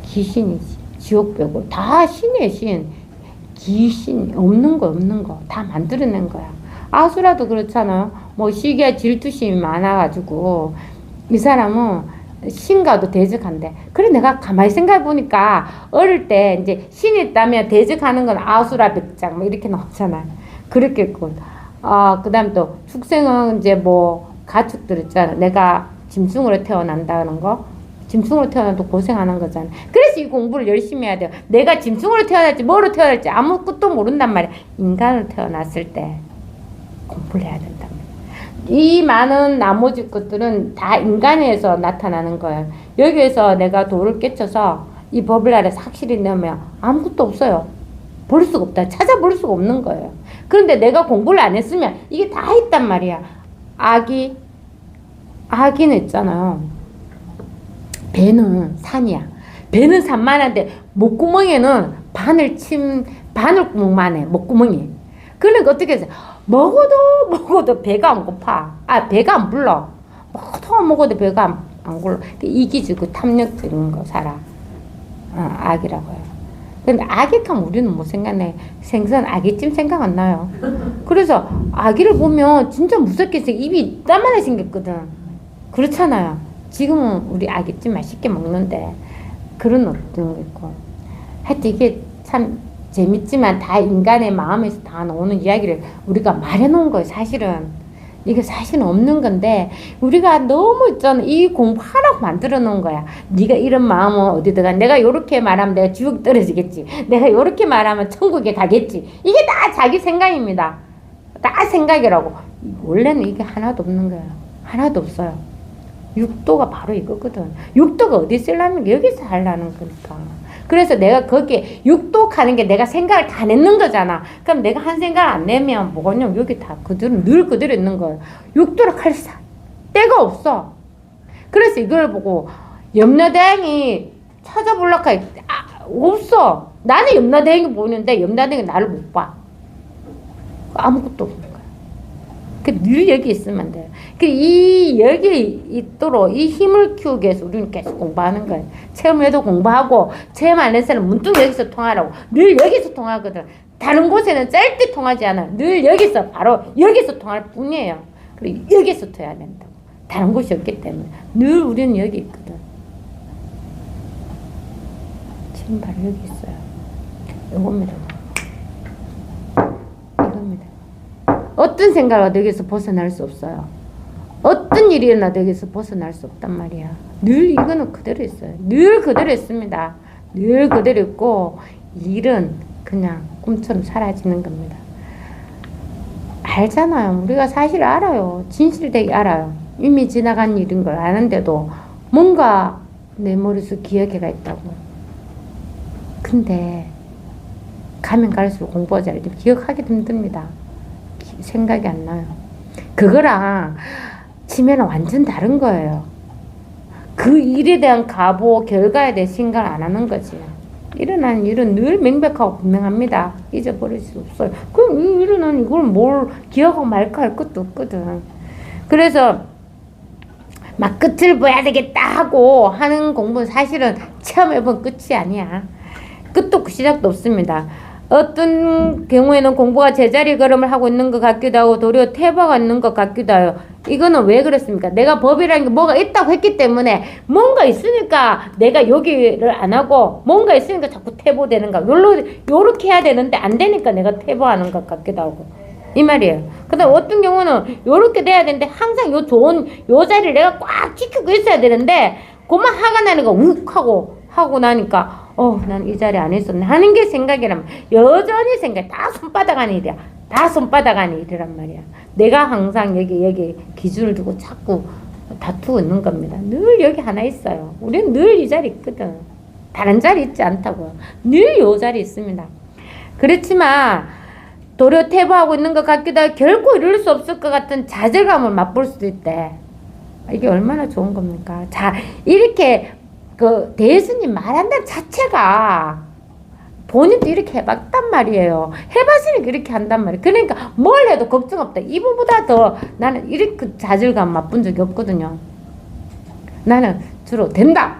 Speaker 1: 귀신이지. 지옥 빼고. 다 신이에요, 신. 귀신. 없는 거. 다 만들어낸 거야. 아수라도 그렇잖아요. 뭐 시기와 질투심이 많아가지고, 이 사람은 신과도 대적한대. 그래, 내가 가만히 생각해보니까, 어릴 때 이제 신이 있다면 대적하는 건 아수라 백작, 뭐 이렇게 나오잖아요. 그렇겠군. 그 다음 또, 축생은 이제 뭐, 가축들 있잖아. 내가 짐승으로 태어난다는 거. 짐승으로 태어나도 고생하는 거잖아. 그래서 이 공부를 열심히 해야 돼요. 내가 짐승으로 태어날지 뭐로 태어날지 아무것도 모른단 말이야. 인간으로 태어났을 때 공부를 해야 된단 말이야. 이 많은 나머지 것들은 다 인간에서 나타나는 거예요. 여기에서 내가 도를 깨쳐서 이 법을 아래서 확실히 넣으면 아무것도 없어요. 볼 수가 없다. 찾아볼 수가 없는 거예요. 그런데 내가 공부를 안 했으면 이게 다 있단 말이야. 아기는 있잖아요. 배는 산이야. 배는 산만한데 목구멍에는 바늘구멍만 해. 목구멍이. 그러니까 어떻게 해서 먹어도 배가 안 고파. 배가 안 불러. 먹어도 배가 안 굴러. 이기주고 탐욕적인 거 살아. 아기라고 해요. 근데 아기감 우리는 뭐 생각나요? 생선 아기찜 생각 안 나요. 그래서 아기를 보면 진짜 무섭게 생겨. 입이 땀만하게 생겼거든. 그렇잖아요. 지금은 우리 아기찜 맛있게 먹는데 그런 어떤 거 있고. 하여튼 이게 참 재밌지만 다 인간의 마음에서 다 나오는 이야기를 우리가 말해놓은 거예요. 사실은. 이게 사실은 없는 건데 우리가 너무 있잖아. 이 공부하라고 만들어 놓은 거야. 네가 이런 마음은 어디다가 내가 요렇게 말하면 내가 지옥 떨어지겠지. 내가 요렇게 말하면 천국에 가겠지. 이게 다 자기 생각입니다. 다 생각이라고. 원래는 이게 하나도 없는 거야. 하나도 없어요. 육도가 바로 이거거든. 육도가 어디 쓰려면 여기서 하려는 거니까. 그래서 내가 거기에 육도 가는 게 내가 생각을 다 냈는 거잖아. 그럼 내가 한 생각을 안 내면 뭐냐면 여기 다 그대로 늘 그대로 있는 거예요. 육도를 갈 데가 없어. 그래서 이걸 보고 염라대왕이 찾아보려고 없어. 나는 염라대왕이 보이는데 염라대왕이 나를 못 봐. 아무것도 없는 거야. 늘 여기 있으면 돼요. 여기 있도록 이 힘을 키우기 위해서 우리는 계속 공부하는 거예요. 체험해도 공부하고, 체험 안 해서는 문득 여기서 통하라고. 늘 여기서 통하거든. 다른 곳에는 절대 통하지 않아. 늘 여기서, 바로 여기서 통할 뿐이에요. 그리고 여기서 터야 된다고. 다른 곳이 없기 때문에. 늘 우리는 여기 있거든. 지금 바로 여기 있어요. 이겁니다. 이겁니다. 어떤 생각을 여기서 벗어날 수 없어요. 어떤 일이 일어나도 여기서 벗어날 수 없단 말이야. 늘 이거는 그대로 있어요. 늘 그대로 있습니다. 늘 그대로 있고 일은 그냥 꿈처럼 사라지는 겁니다. 알잖아요. 우리가 사실 알아요. 진실되게 알아요. 이미 지나간 일인 걸 아는데도 뭔가 내 머릿속 기억에가 있다고. 근데 가면 갈수록 공부가 잘 되면 기억하기 힘듭니다. 생각이 안 나요. 그거랑 치매는 완전 다른 거예요. 그 일에 대한 각오, 결과에 대해 생각을 안 하는 거지. 일어나는 일은 늘 명백하고 분명합니다. 잊어버릴 수 없어요. 그럼 일어나는 이걸 뭘 기억하고 말까 할 것도 없거든. 그래서 막 끝을 봐야 되겠다 하고 하는 공부는 사실은 체험해본 끝이 아니야. 끝도 없고 시작도 없습니다. 어떤 경우에는 공부가 제자리 걸음을 하고 있는 것 같기도 하고 도리어 퇴보가 있는 것 같기도 해요. 이거는 왜 그렇습니까? 내가 법이라는 게 뭐가 있다고 했기 때문에 뭔가 있으니까 내가 여기를 안 하고 뭔가 있으니까 자꾸 퇴보되는가. 요렇게 해야 되는데 안 되니까 내가 퇴보하는 것 같기도 하고. 이 말이에요. 그 다음 어떤 경우는 요렇게 돼야 되는데 항상 요 자리를 내가 꽉 지키고 있어야 되는데 그만 화가 나는 거 욱 하고 나니까 난 이 자리에 안 있었네 하는 게 생각이란 말이야. 여전히 생각 다 손바닥 안에 일이야. 다 손바닥 안에 일이란 말이야. 내가 항상 여기 기준을 두고 자꾸 다투고 있는 겁니다. 늘 여기 하나 있어요. 우리는 늘 이 자리 있거든. 다른 자리 있지 않다고요. 늘 요 자리 있습니다. 그렇지만 도려 태보하고 있는 것 같기도 하고 결코 이룰 수 없을 것 같은 좌절감을 맛볼 수도 있대. 이게 얼마나 좋은 겁니까? 자, 이렇게 그 대예수님 말한다는 자체가 본인도 이렇게 해봤단 말이에요. 해봤으니까 이렇게 한단 말이에요. 그러니까 뭘 해도 걱정 없다. 이거보다 더 나는 이렇게 좌절감 맛본 적이 없거든요. 나는 주로 된다.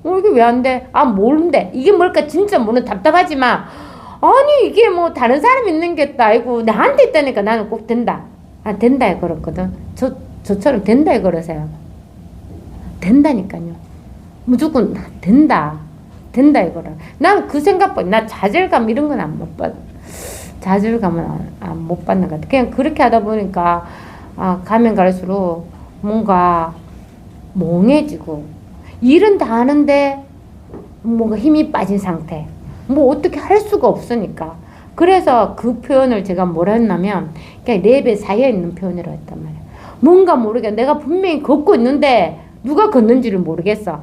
Speaker 1: 이게 왜 안 돼? 모른대. 이게 뭘까? 진짜 모르는 답답하지만 아니 이게 뭐 다른 사람 있는 게 아니고 나한테 있다니까 나는 꼭 된다. 된다 그랬거든. 저처럼 된다 그러세요. 된다니까요. 무조건 된다 이거라. 난 그 생각보다 나 좌절감 이런 건 안 못 받. 좌절감은 안 못 받는 것 같아. 그냥 그렇게 하다 보니까 가면 갈수록 뭔가 멍해지고 일은 다 하는데 뭔가 힘이 빠진 상태. 뭐 어떻게 할 수가 없으니까. 그래서 그 표현을 제가 뭐라 했냐면 그냥 랩에 쌓여 있는 표현이라고 했단 말이야. 뭔가 모르게 내가 분명히 걷고 있는데 누가 걷는지를 모르겠어.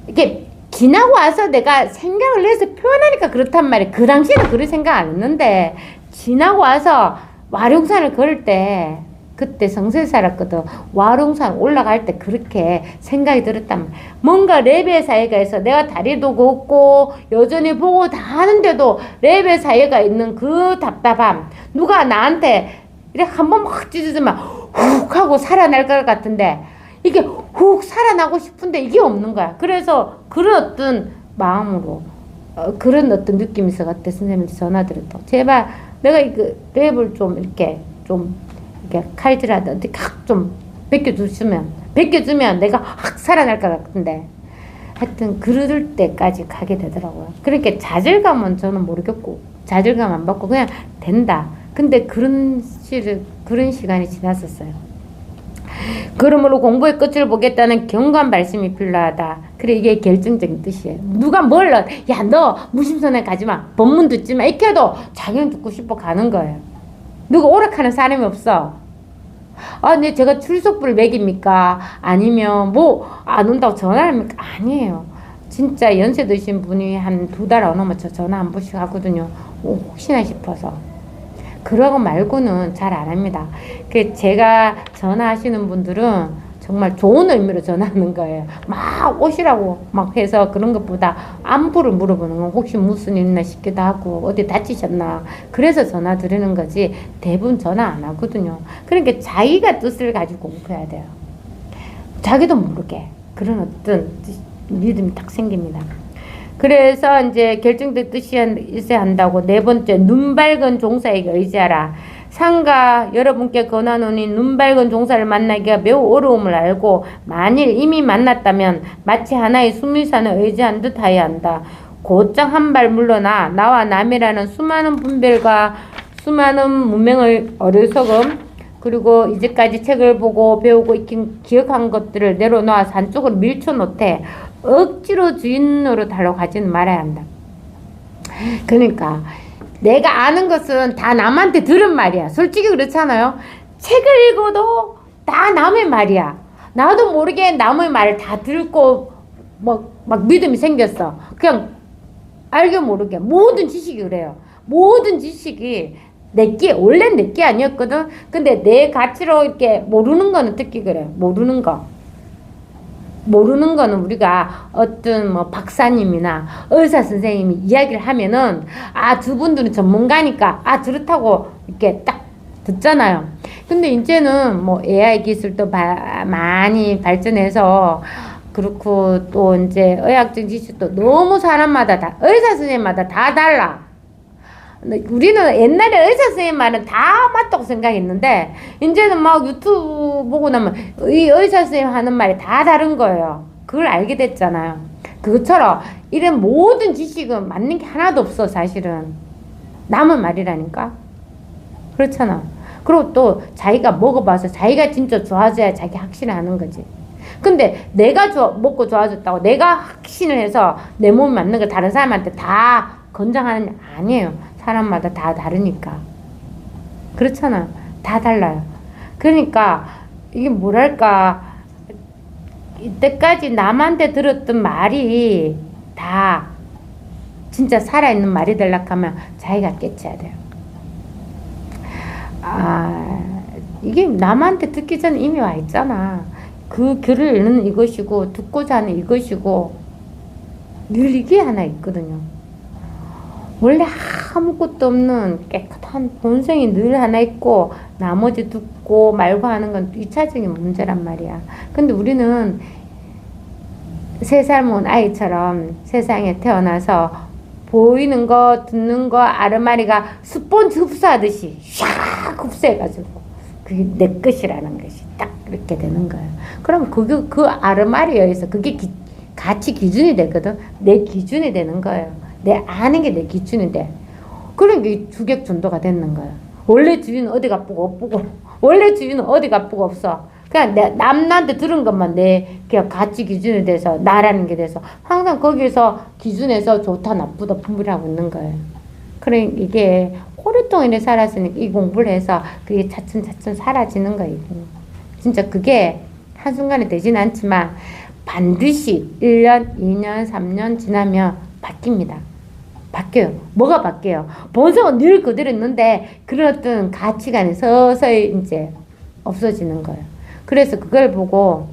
Speaker 1: 이게 지나고 와서 내가 생각을 해서 표현하니까 그렇단 말이야. 그 당시에는 그런 생각 안 했는데 지나고 와서 와룡산을 걸을 때 그때 성서에 살았거든. 와룡산 올라갈 때 그렇게 생각이 들었단 말이야. 뭔가 랩의 사이가 있어. 내가 다리도 걷고 여전히 보고 다 하는데도 랩의 사이가 있는 그 답답함. 누가 나한테 이렇게 한번 막 찢어주면 훅 하고 살아날 것 같은데 이게 훅 살아나고 싶은데 이게 없는 거야. 그래서 그런 어떤 마음으로 그런 어떤 느낌이 있어 같아. 선생님한테 전화 드렸다고. 제발 내가 이거 랩을 좀 이렇게 칼질하다 어떻게 좀 벗겨주면 내가 확 살아날 것 같은데 하여튼 그럴 때까지 가게 되더라고요. 그러니까 좌절감은 저는 모르겠고 좌절감 안 받고 그냥 된다. 근데 그런 시간이 지났었어요. 그러므로 공부의 끝을 보겠다는 경고한 말씀이 필요하다. 그래 이게 결정적인 뜻이에요. 누가 야 너 무심선에 가지마. 법문 듣지마. 이렇게 해도 자기는 듣고 싶어 가는 거예요. 누가 오락하는 사람이 없어. 근데 제가 출석부를 매깁니까? 아니면 뭐 안 온다고 전화를 합니까? 아니에요. 진짜 연세 드신 분이 한 2달 안 오면 저 전화 한 번씩 하거든요. 혹시나 싶어서. 그러고 말고는 잘 안 합니다. 제가 전화하시는 분들은 정말 좋은 의미로 전화하는 거예요. 막 오시라고 막 해서 그런 것보다 안부를 물어보는 건 혹시 무슨 일 있나 싶기도 하고 어디 다치셨나 그래서 전화 드리는 거지 대부분 전화 안 하거든요. 그러니까 자기가 뜻을 가지고 공부해야 돼요. 자기도 모르게 그런 어떤 리듬이 딱 생깁니다. 그래서 이제 결정된 뜻이 있어야 한다고. 4번째, 눈 밝은 종사에게 의지하라. 상가 여러분께 권하노니 눈 밝은 종사를 만나기가 매우 어려움을 알고 만일 이미 만났다면 마치 하나의 수미산을 의지한 듯 하여야 한다. 곧장 한 발 물러나 나와 남이라는 수많은 분별과 수많은 문명의 어리석음 그리고 이제까지 책을 보고 배우고 익힌 기억한 것들을 내려놓아 산쪽으로 밀쳐놓되 억지로 주인으로 달려가지는 말아야 한다. 그러니까 내가 아는 것은 다 남한테 들은 말이야. 솔직히 그렇잖아요. 책을 읽어도 다 남의 말이야. 나도 모르게 남의 말을 다 듣고 막 믿음이 생겼어. 그냥 알게 모르게 모든 지식이 그래요. 모든 지식이 내게 원래는 내게 아니었거든. 근데 내 가치로 이렇게 모르는 거는 특히 그래. 모르는 거는 우리가 어떤 박사님이나 의사 선생님이 이야기를 하면은 두 분들은 전문가니까 그렇다고 이렇게 딱 듣잖아요. 근데 이제는 AI 기술도 많이 발전해서 그렇고 또 이제 의학적 지식도 너무 사람마다 의사 선생님마다 다 달라. 우리는 옛날에 의사 선생님 말은 다 맞다고 생각했는데 이제는 막 유튜브 보고 나면 의사 선생님 하는 말이 다 다른 거예요. 그걸 알게 됐잖아요. 그것처럼 이런 모든 지식은 맞는 게 하나도 없어. 사실은 남은 말이라니까. 그렇잖아. 그리고 또 자기가 먹어봐서 자기가 진짜 좋아져야 자기 확신을 하는 거지. 근데 내가 먹고 좋아졌다고 내가 확신을 해서 내 몸에 맞는 걸 다른 사람한테 다 권장하는 아니에요. 사람마다 다 다르니까. 그렇잖아. 다 달라요. 그러니까 이게 뭐랄까, 이때까지 남한테 들었던 말이 다 진짜 살아있는 말이 되려고 하면 자기가 깨쳐야 돼요. 이게 남한테 듣기 전에 이미 와 있잖아. 그 글을 읽는 이것이고 듣고자 하는 이것이고 늘 이게 하나 있거든요. 원래 아무것도 없는 깨끗한 본성이 늘 하나 있고 나머지 듣고 말고 하는 건 2차적인 문제란 말이야. 근데 우리는 3살 먹은 아이처럼 세상에 태어나서 보이는 거 듣는 거 아르마리가 스폰지 흡수하듯이 샥 흡수해가지고 그게 내 것이라는 것이 딱 이렇게 되는 거예요. 그럼 그 아르마리에 의해서 그게 가치 기준이 되거든. 내 기준이 되는 거예요. 내 아는 게 내 기준이 돼. 그런 게 주객전도가 되는 거예요. 원래 주인은 어디가 없고 원래 주인은 어디가 없어. 그냥 남한테 들은 것만 내 그냥 가치 기준이 돼서 나라는 게 돼서 항상 거기서 기준에서 좋다 나쁘다 분별하고 있는 거예요. 그래 이게 오랫동안 살았으니까 이 공부를 해서 그게 차츰차츰 사라지는 거예요. 진짜 그게 한순간에 되진 않지만 반드시 1년, 2년, 3년 지나면 바뀝니다. 바뀌어요. 뭐가 바뀌어요? 본성은 늘 그대로 있는데 그런 어떤 가치관이 서서히 이제 없어지는 거예요. 그래서 그걸 보고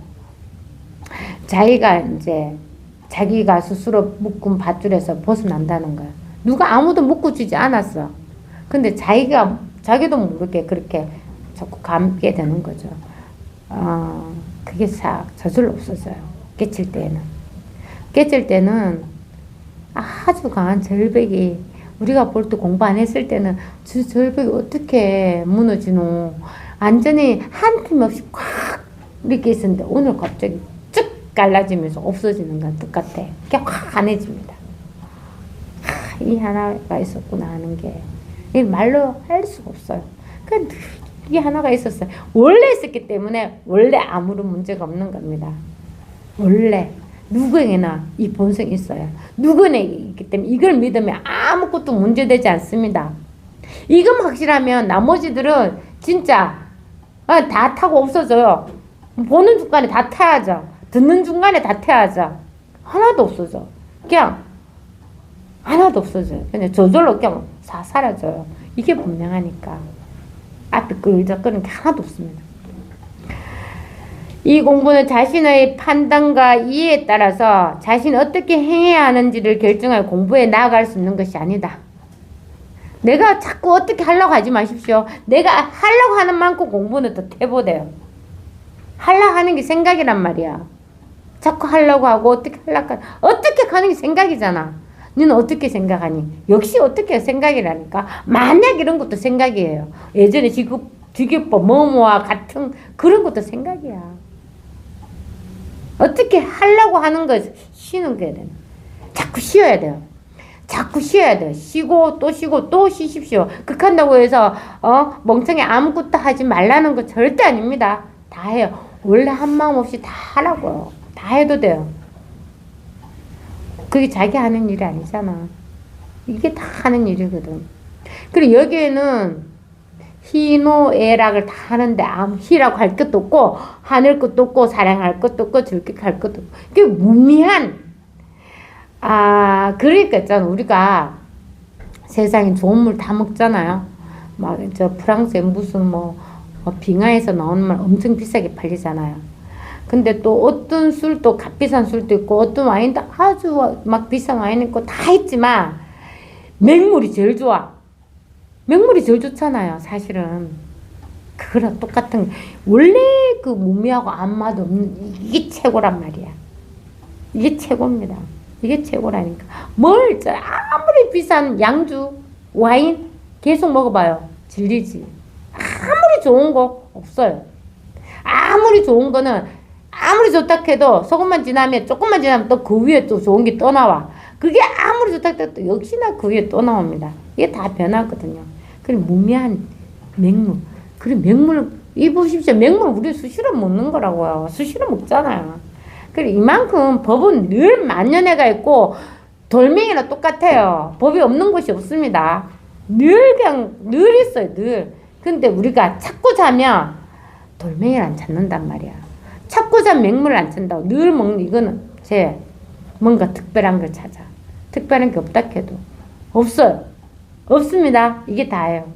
Speaker 1: 자기가 스스로 묶은 밧줄에서 벗어난다는 거예요. 누가 아무도 묶어주지 않았어. 근데 자기도 모르게 그렇게 자꾸 감게 되는 거죠. 그게 저절로 없어져요. 깨칠 때는 아주 강한 절벽이 우리가 볼 때 공부 안 했을 때는 저 절벽이 어떻게 무너지노. 완전히 한 틈 없이 꽉 이렇게 있었는데 오늘 갑자기 쭉 갈라지면서 없어지는 건 똑같아. 그게 환해집니다. 이 하나가 있었구나 하는 게 말로 할 수가 없어요. 그냥 이 하나가 있었어요. 원래 있었기 때문에 원래 아무런 문제가 없는 겁니다. 원래 누구에게나 이 본성이 있어요. 누구에게 있기 때문에 이걸 믿으면 아무것도 문제되지 않습니다. 이건 확실하면 나머지들은 진짜 다 타고 없어져요. 보는 중간에 다 타야죠. 듣는 중간에 다 타야죠. 하나도 없어져. 그냥 하나도 없어져요. 그냥 저절로 그냥 사라져요. 이게 분명하니까 앞에 끄적거리는 게 하나도 없습니다. 이 공부는 자신의 판단과 이해에 따라서 자신이 어떻게 행해야 하는지를 결정할 공부에 나아갈 수 있는 것이 아니다. 내가 자꾸 어떻게 하려고 하지 마십시오. 내가 하려고 하는 만큼 공부는 더 태보돼요. 하려고 하는 게 생각이란 말이야. 자꾸 하려고 하고 어떻게 가는 게 생각이잖아. 너는 어떻게 생각하니? 역시 어떻게 생각이라니까. 만약 이런 것도 생각이에요. 예전에 지급법 뭐뭐와 같은 그런 것도 생각이야. 어떻게 하려고 하는 거 쉬는 게 돼. 자꾸 쉬어야 돼요. 쉬고 또 쉬십시오. 극한다고 해서 멍청이 아무것도 하지 말라는 거 절대 아닙니다. 다 해요. 원래 한 마음 없이 다 하라고요. 다 해도 돼요. 그게 자기 하는 일이 아니잖아. 이게 다 하는 일이거든. 그리고 여기에는 희노애락을 다 하는데 희라고 할 것도 없고 하늘 것도 없고 사랑할 것도 없고 즐길 것도 없고 이게 무미한 그러니까 있잖아. 우리가 세상에 좋은 물 다 먹잖아요. 막 프랑스에 무슨 빙하에서 나오는 말 엄청 비싸게 팔리잖아요. 근데 또 어떤 술도 값비싼 술도 있고 어떤 와인도 아주 막 비싼 와인 있고 다 있지만 맹물이 제일 좋아. 맹물이 제일 좋잖아요. 사실은 그거랑 똑같은 원래 그 무미하고 아무 맛 없는 이게 최고란 말이야. 이게 최고입니다. 이게 최고라니까. 아무리 비싼 양주 와인 계속 먹어봐요. 질리지. 아무리 좋은 거 없어요. 아무리 좋은 거는 아무리 좋다 해도 조금만 지나면 또 그 위에 또 좋은 게 또 나와. 그게 아무리 좋다 해도 또 역시나 그 위에 또 나옵니다. 이게 다 변하거든요. 그리고 무미한 맹물. 그리고 맹물 이 보십시오. 맹물 우리 수시로 먹는 거라고요. 수시로 먹잖아요. 그래 이만큼 법은 늘 만연해가 있고 돌멩이랑 똑같아요. 법이 없는 곳이 없습니다. 늘 그냥 늘 있어요. 늘. 근데 우리가 찾고 자면 돌멩이를 안 찾는단 말이야. 찾고 자면 맹물을 안 찾는다고. 늘 먹는 이거는 제 뭔가 특별한 걸 찾아. 특별한 게 없다 해도 없어요. 없습니다. 이게 다예요.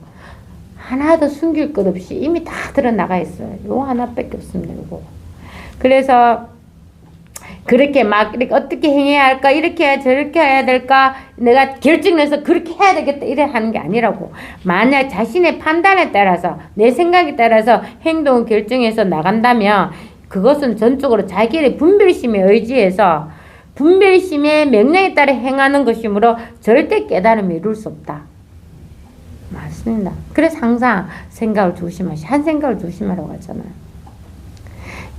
Speaker 1: 하나도 숨길 것 없이 이미 다 드러나가 있어요. 요 하나밖에 없습니다. 요거. 그래서 그렇게 막 이렇게 어떻게 행해야 할까, 이렇게 해야 저렇게 해야 될까, 내가 결정해서 그렇게 해야 되겠다 이래 하는 게 아니라고. 만약 자신의 판단에 따라서 내 생각에 따라서 행동을 결정해서 나간다면 그것은 전적으로 자기의 분별심에 의지해서 분별심의 명령에 따라 행하는 것이므로 절대 깨달음을 이룰 수 없다. 맞습니다. 그래서 항상 생각을 조심하시, 한 생각을 조심하라고 하잖아요.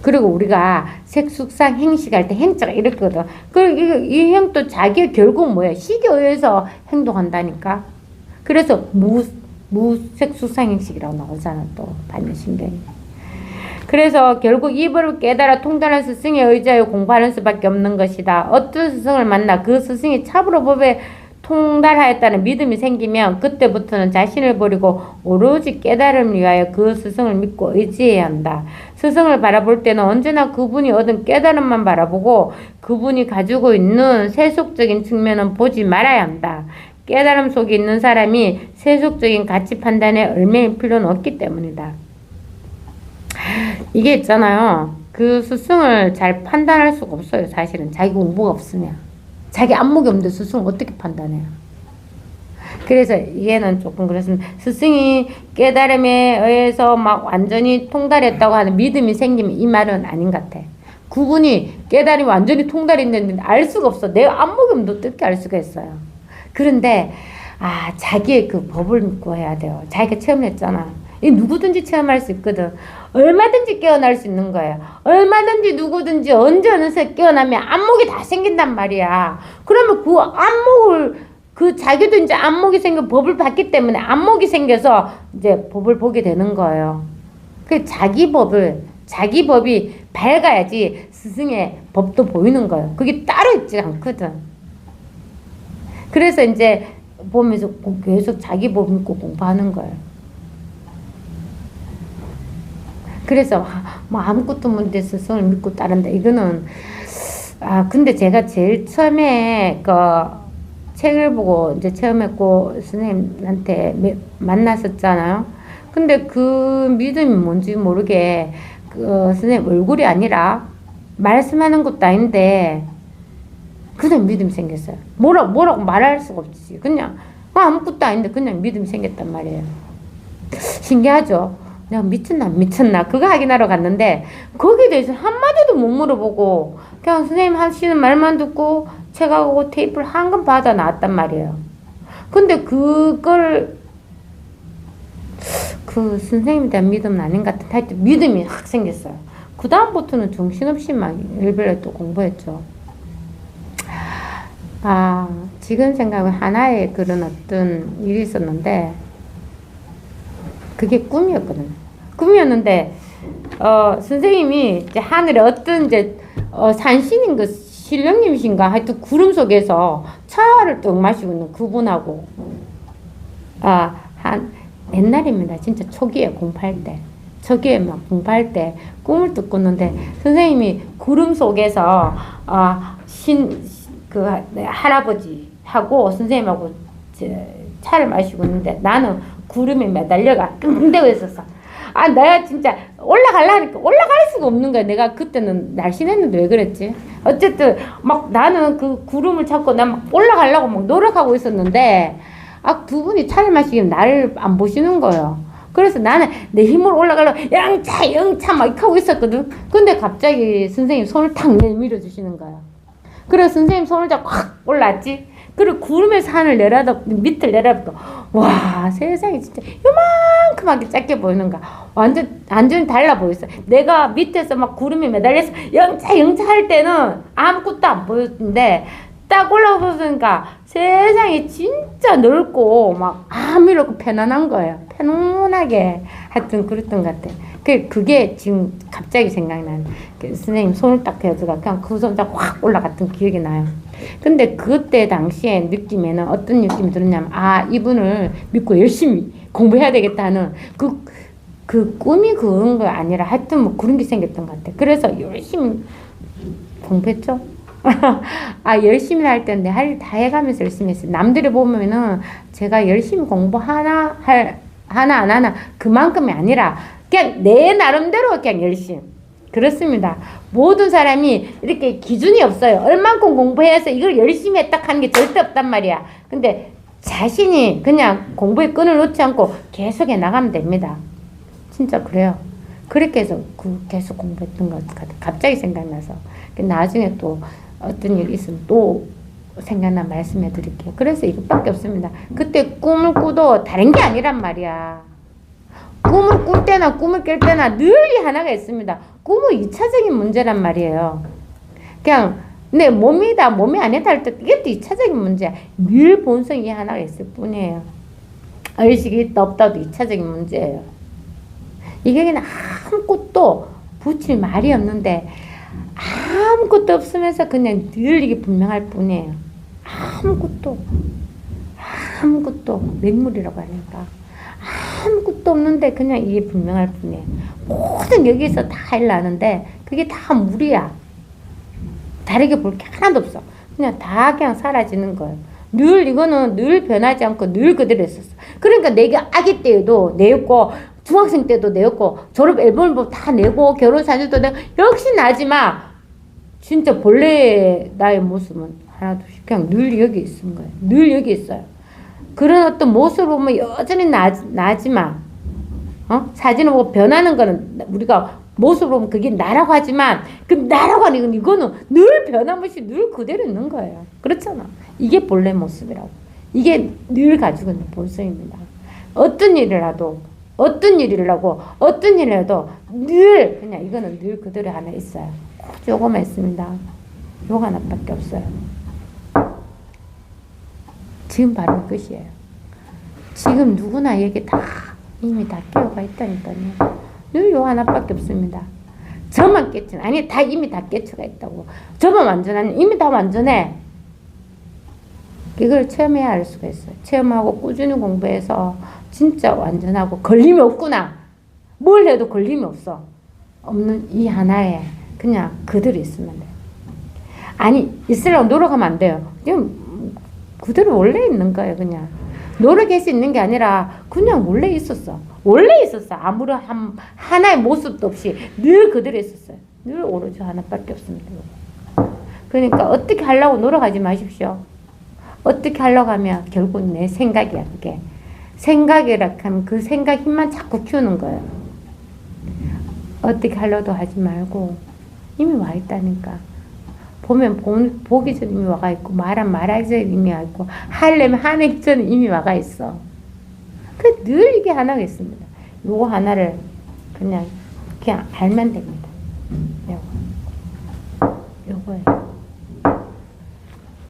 Speaker 1: 그리고 우리가 색숙상 행식할 때 행자가 이렇거든. 그리고 이 행도 자기 결국 뭐야? 식에 의해서 행동한다니까. 그래서 무색숙상 행식이라고 나오잖아. 또 반려신경이. 그래서 결국 이 법을 깨달아 통달한 스승에 의지하여 공부하는 수밖에 없는 것이다. 어떤 스승을 만나 그 스승이 참으로 법에 통달하였다는 믿음이 생기면 그때부터는 자신을 버리고 오로지 깨달음을 위하여 그 스승을 믿고 의지해야 한다. 스승을 바라볼 때는 언제나 그분이 얻은 깨달음만 바라보고 그분이 가지고 있는 세속적인 측면은 보지 말아야 한다. 깨달음 속에 있는 사람이 세속적인 가치 판단에 얽매일 필요는 없기 때문이다. 이게 있잖아요. 그 스승을 잘 판단할 수가 없어요. 사실은 자기 공부가 없으면. 자기 안목이 없는데 스승을 어떻게 판단해요? 그래서 얘는 조금 그렇습니다. 스승이 깨달음에 의해서 막 완전히 통달했다고 하는 믿음이 생기면 이 말은 아닌 것 같아. 그분이 깨달음이 완전히 통달했는데 알 수가 없어. 내가 안목이 없는데 어떻게 알 수가 있어요? 그런데 자기의 그 법을 믿고 해야 돼요. 자기가 체험했잖아. 이 누구든지 체험할 수 있거든. 얼마든지 깨어날 수 있는 거예요. 얼마든지 누구든지 언제 어느새 깨어나면 안목이 다 생긴단 말이야. 그러면 그 안목을 자기도 이제 안목이 생겨 법을 봤기 때문에 안목이 생겨서 이제 법을 보게 되는 거예요. 그 자기 법이 밝아야지 스승의 법도 보이는 거예요. 그게 따로 있지 않거든. 그래서 이제 보면서 계속 자기 법 믿고 공부하는 거예요. 그래서 뭐 아무것도 못해 스승을 믿고 따른다. 이거는 근데 제가 제일 처음에 그 책을 보고 이제 체험했고 선생님한테 만났었잖아요. 근데 그 믿음이 뭔지 모르게 그 선생님 얼굴이 아니라 말씀하는 것도 아닌데 그냥 믿음이 생겼어요. 뭐라고 말할 수가 없지. 그냥 아무것도 아닌데 그냥 믿음이 생겼단 말이에요. 신기하죠? 내가 미쳤나 안 미쳤나 그거 확인하러 갔는데 거기에 대해서 한마디도 못 물어보고 그냥 선생님 하시는 말만 듣고 책하고 테이프를 한금 받아 나왔단 말이에요. 근데 그걸 그 선생님에 대한 믿음은 아닌 것 같은데 하여튼 믿음이 확 생겼어요. 그 다음부터는 정신없이 막 일별로 또 공부했죠. 지금 생각은 하나의 그런 어떤 일이 있었는데 그게 꿈이었거든요. 꿈이었는데, 선생님이 이제 하늘에 어떤 산신인 그 신령님이신가 하여튼 구름 속에서 차를 떡 마시고 있는 그분하고, 옛날입니다. 진짜 초기에 공부할 때. 초기에 막 공부할 때 꿈을 뚝 꿨는데, 선생님이 구름 속에서, 할아버지하고 선생님하고 차를 마시고 있는데 나는 구름에 매달려가 끙끙대고 있었어. 내가 진짜 올라가려니까 올라갈 수가 없는 거야. 내가 그때는 날씬했는데 왜 그랬지? 어쨌든 막 나는 그 구름을 잡고 난 막 올라가려고 막 노력하고 있었는데 두 분이 차를 마시기는 나를 안 보시는 거예요. 그래서 나는 내 힘으로 올라가려고 영차 막 이렇게 하고 있었거든. 근데 갑자기 선생님 손을 탁 내밀어 주시는 거야. 그래서 선생님 손을 잡고 확 올랐지. 그리고 구름에서 하늘 밑을 내려다보고 와 세상이 진짜 요만큼하게 작게 보이는 거야. 완전히 달라 보였어. 내가 밑에서 막 구름에 매달려서 영차 할 때는 아무것도 안 보였는데 딱 올라보니까 세상이 진짜 넓고 막 아미롭고 편안한 거예요. 편안하게 하여튼 그랬던 것 같아. 그게 지금 갑자기 생각나는. 선생님 손을 딱 대어가 그냥 그 손자 확 올라갔던 기억이 나요. 근데 그때 당시에 느낌에는 어떤 느낌이 들었냐면, 아, 이분을 믿고 열심히 공부해야 되겠다는 그 꿈이 그런 거 아니라 하여튼 뭐 그런 게 생겼던 것 같아. 그래서 열심히 공부했죠. 아, 열심히 할 때인데 할 일 다 해가면서 열심히 했어요. 남들이 보면은 제가 열심히 공부 하나 안 하나 그만큼이 아니라 그냥 내 나름대로 그냥 열심히. 그렇습니다. 모든 사람이 이렇게 기준이 없어요. 얼만큼 공부해서 이걸 열심히 했다 하는 게 절대 없단 말이야. 근데 자신이 그냥 공부에 끈을 놓지 않고 계속 해 나가면 됩니다. 진짜 그래요. 그렇게 해서 계속 공부했던 것 같아요. 갑자기 생각나서. 나중에 또 어떤 일이 있으면 또 생각나 말씀해 드릴게요. 그래서 이것밖에 없습니다. 그때 꿈을 꾸도 다른 게 아니란 말이야. 꿈을 꿀 때나 꿈을 깰 때나 늘 하나가 있습니다. 꿈은 2차적인 문제란 말이에요. 그냥 내 몸이다 몸이 아니다 할 때 이게 또 2차적인 문제야. 늘 본성이 하나가 있을 뿐이에요. 의식이 있다 없다도 2차적인 문제예요. 이게 그냥 아무것도 붙일 말이 없는데 아무것도 없으면서 그냥 늘 이게 분명할 뿐이에요. 아무것도 맹물이라고 하니까 아무것도 없는데 그냥 이게 분명할 뿐이에요. 모든 여기서 다 일어나는데 그게 다 물이야. 다르게 볼 게 하나도 없어. 그냥 다 그냥 사라지는 거예요. 늘 이거는 늘 변하지 않고 늘 그대로 있었어. 그러니까 내가 아기 때에도 내었고 중학생 때도 내었고 졸업 앨범을 다 내고 결혼 사진도 내고 역시 나지만 진짜 본래 나의 모습은 하나도 없이 그냥 늘 여기 있는 거예요. 늘 여기 있어요. 그런 어떤 모습을 보면 여전히 나지만 사진을 보고 변하는 거는 우리가 모습을 보면 그게 나라고 하지만 그 나라고 하는 이거는 늘 변함없이 늘 그대로 있는 거예요. 그렇잖아. 이게 본래 모습이라고. 이게 늘 가지고 있는 본성입니다. 어떤 일이라도 늘 그냥 이거는 늘 그대로 하나 있어요. 요거만 있습니다. 요거 하나밖에 없어요. 지금 바로 끝이에요. 지금 누구나 여기 다 이미 다 깨어가 있다니까요. 늘 요 하나밖에 없습니다. 저만 깨쳐. 아니 다 이미 다 깨쳐가 있다고. 저만 완전하니 이미 다 완전해. 이걸 체험해야 알 수가 있어요. 체험하고 꾸준히 공부해서 진짜 완전하고 걸림이 없구나. 뭘 해도 걸림이 없어. 없는 이 하나에 그냥 그대로 있으면 돼요. 아니 있으려고 노력하면 안 돼요. 그냥 그대로 원래 있는 거예요. 그냥 노력해서 있는 게 아니라 그냥 원래 있었어. 아무런 하나의 모습도 없이 늘 그대로 있었어요. 늘 오로지 하나밖에 없습니다. 그러니까 어떻게 하려고 노력하지 마십시오. 어떻게 하려고 하면 결국 내 생각이야. 그게 생각이라 하면 그 생각 힘만 자꾸 키우는 거예요. 어떻게 하려도 하지 말고 이미 와 있다니까. 보면 보기 전에 이미 와가 있고 말하기 전에 이미 와 있고 하려면 하기 전에 이미 와가 있어. 늘 이게 하나가 있습니다. 요거 하나를 그냥 알면 됩니다. 요거예요.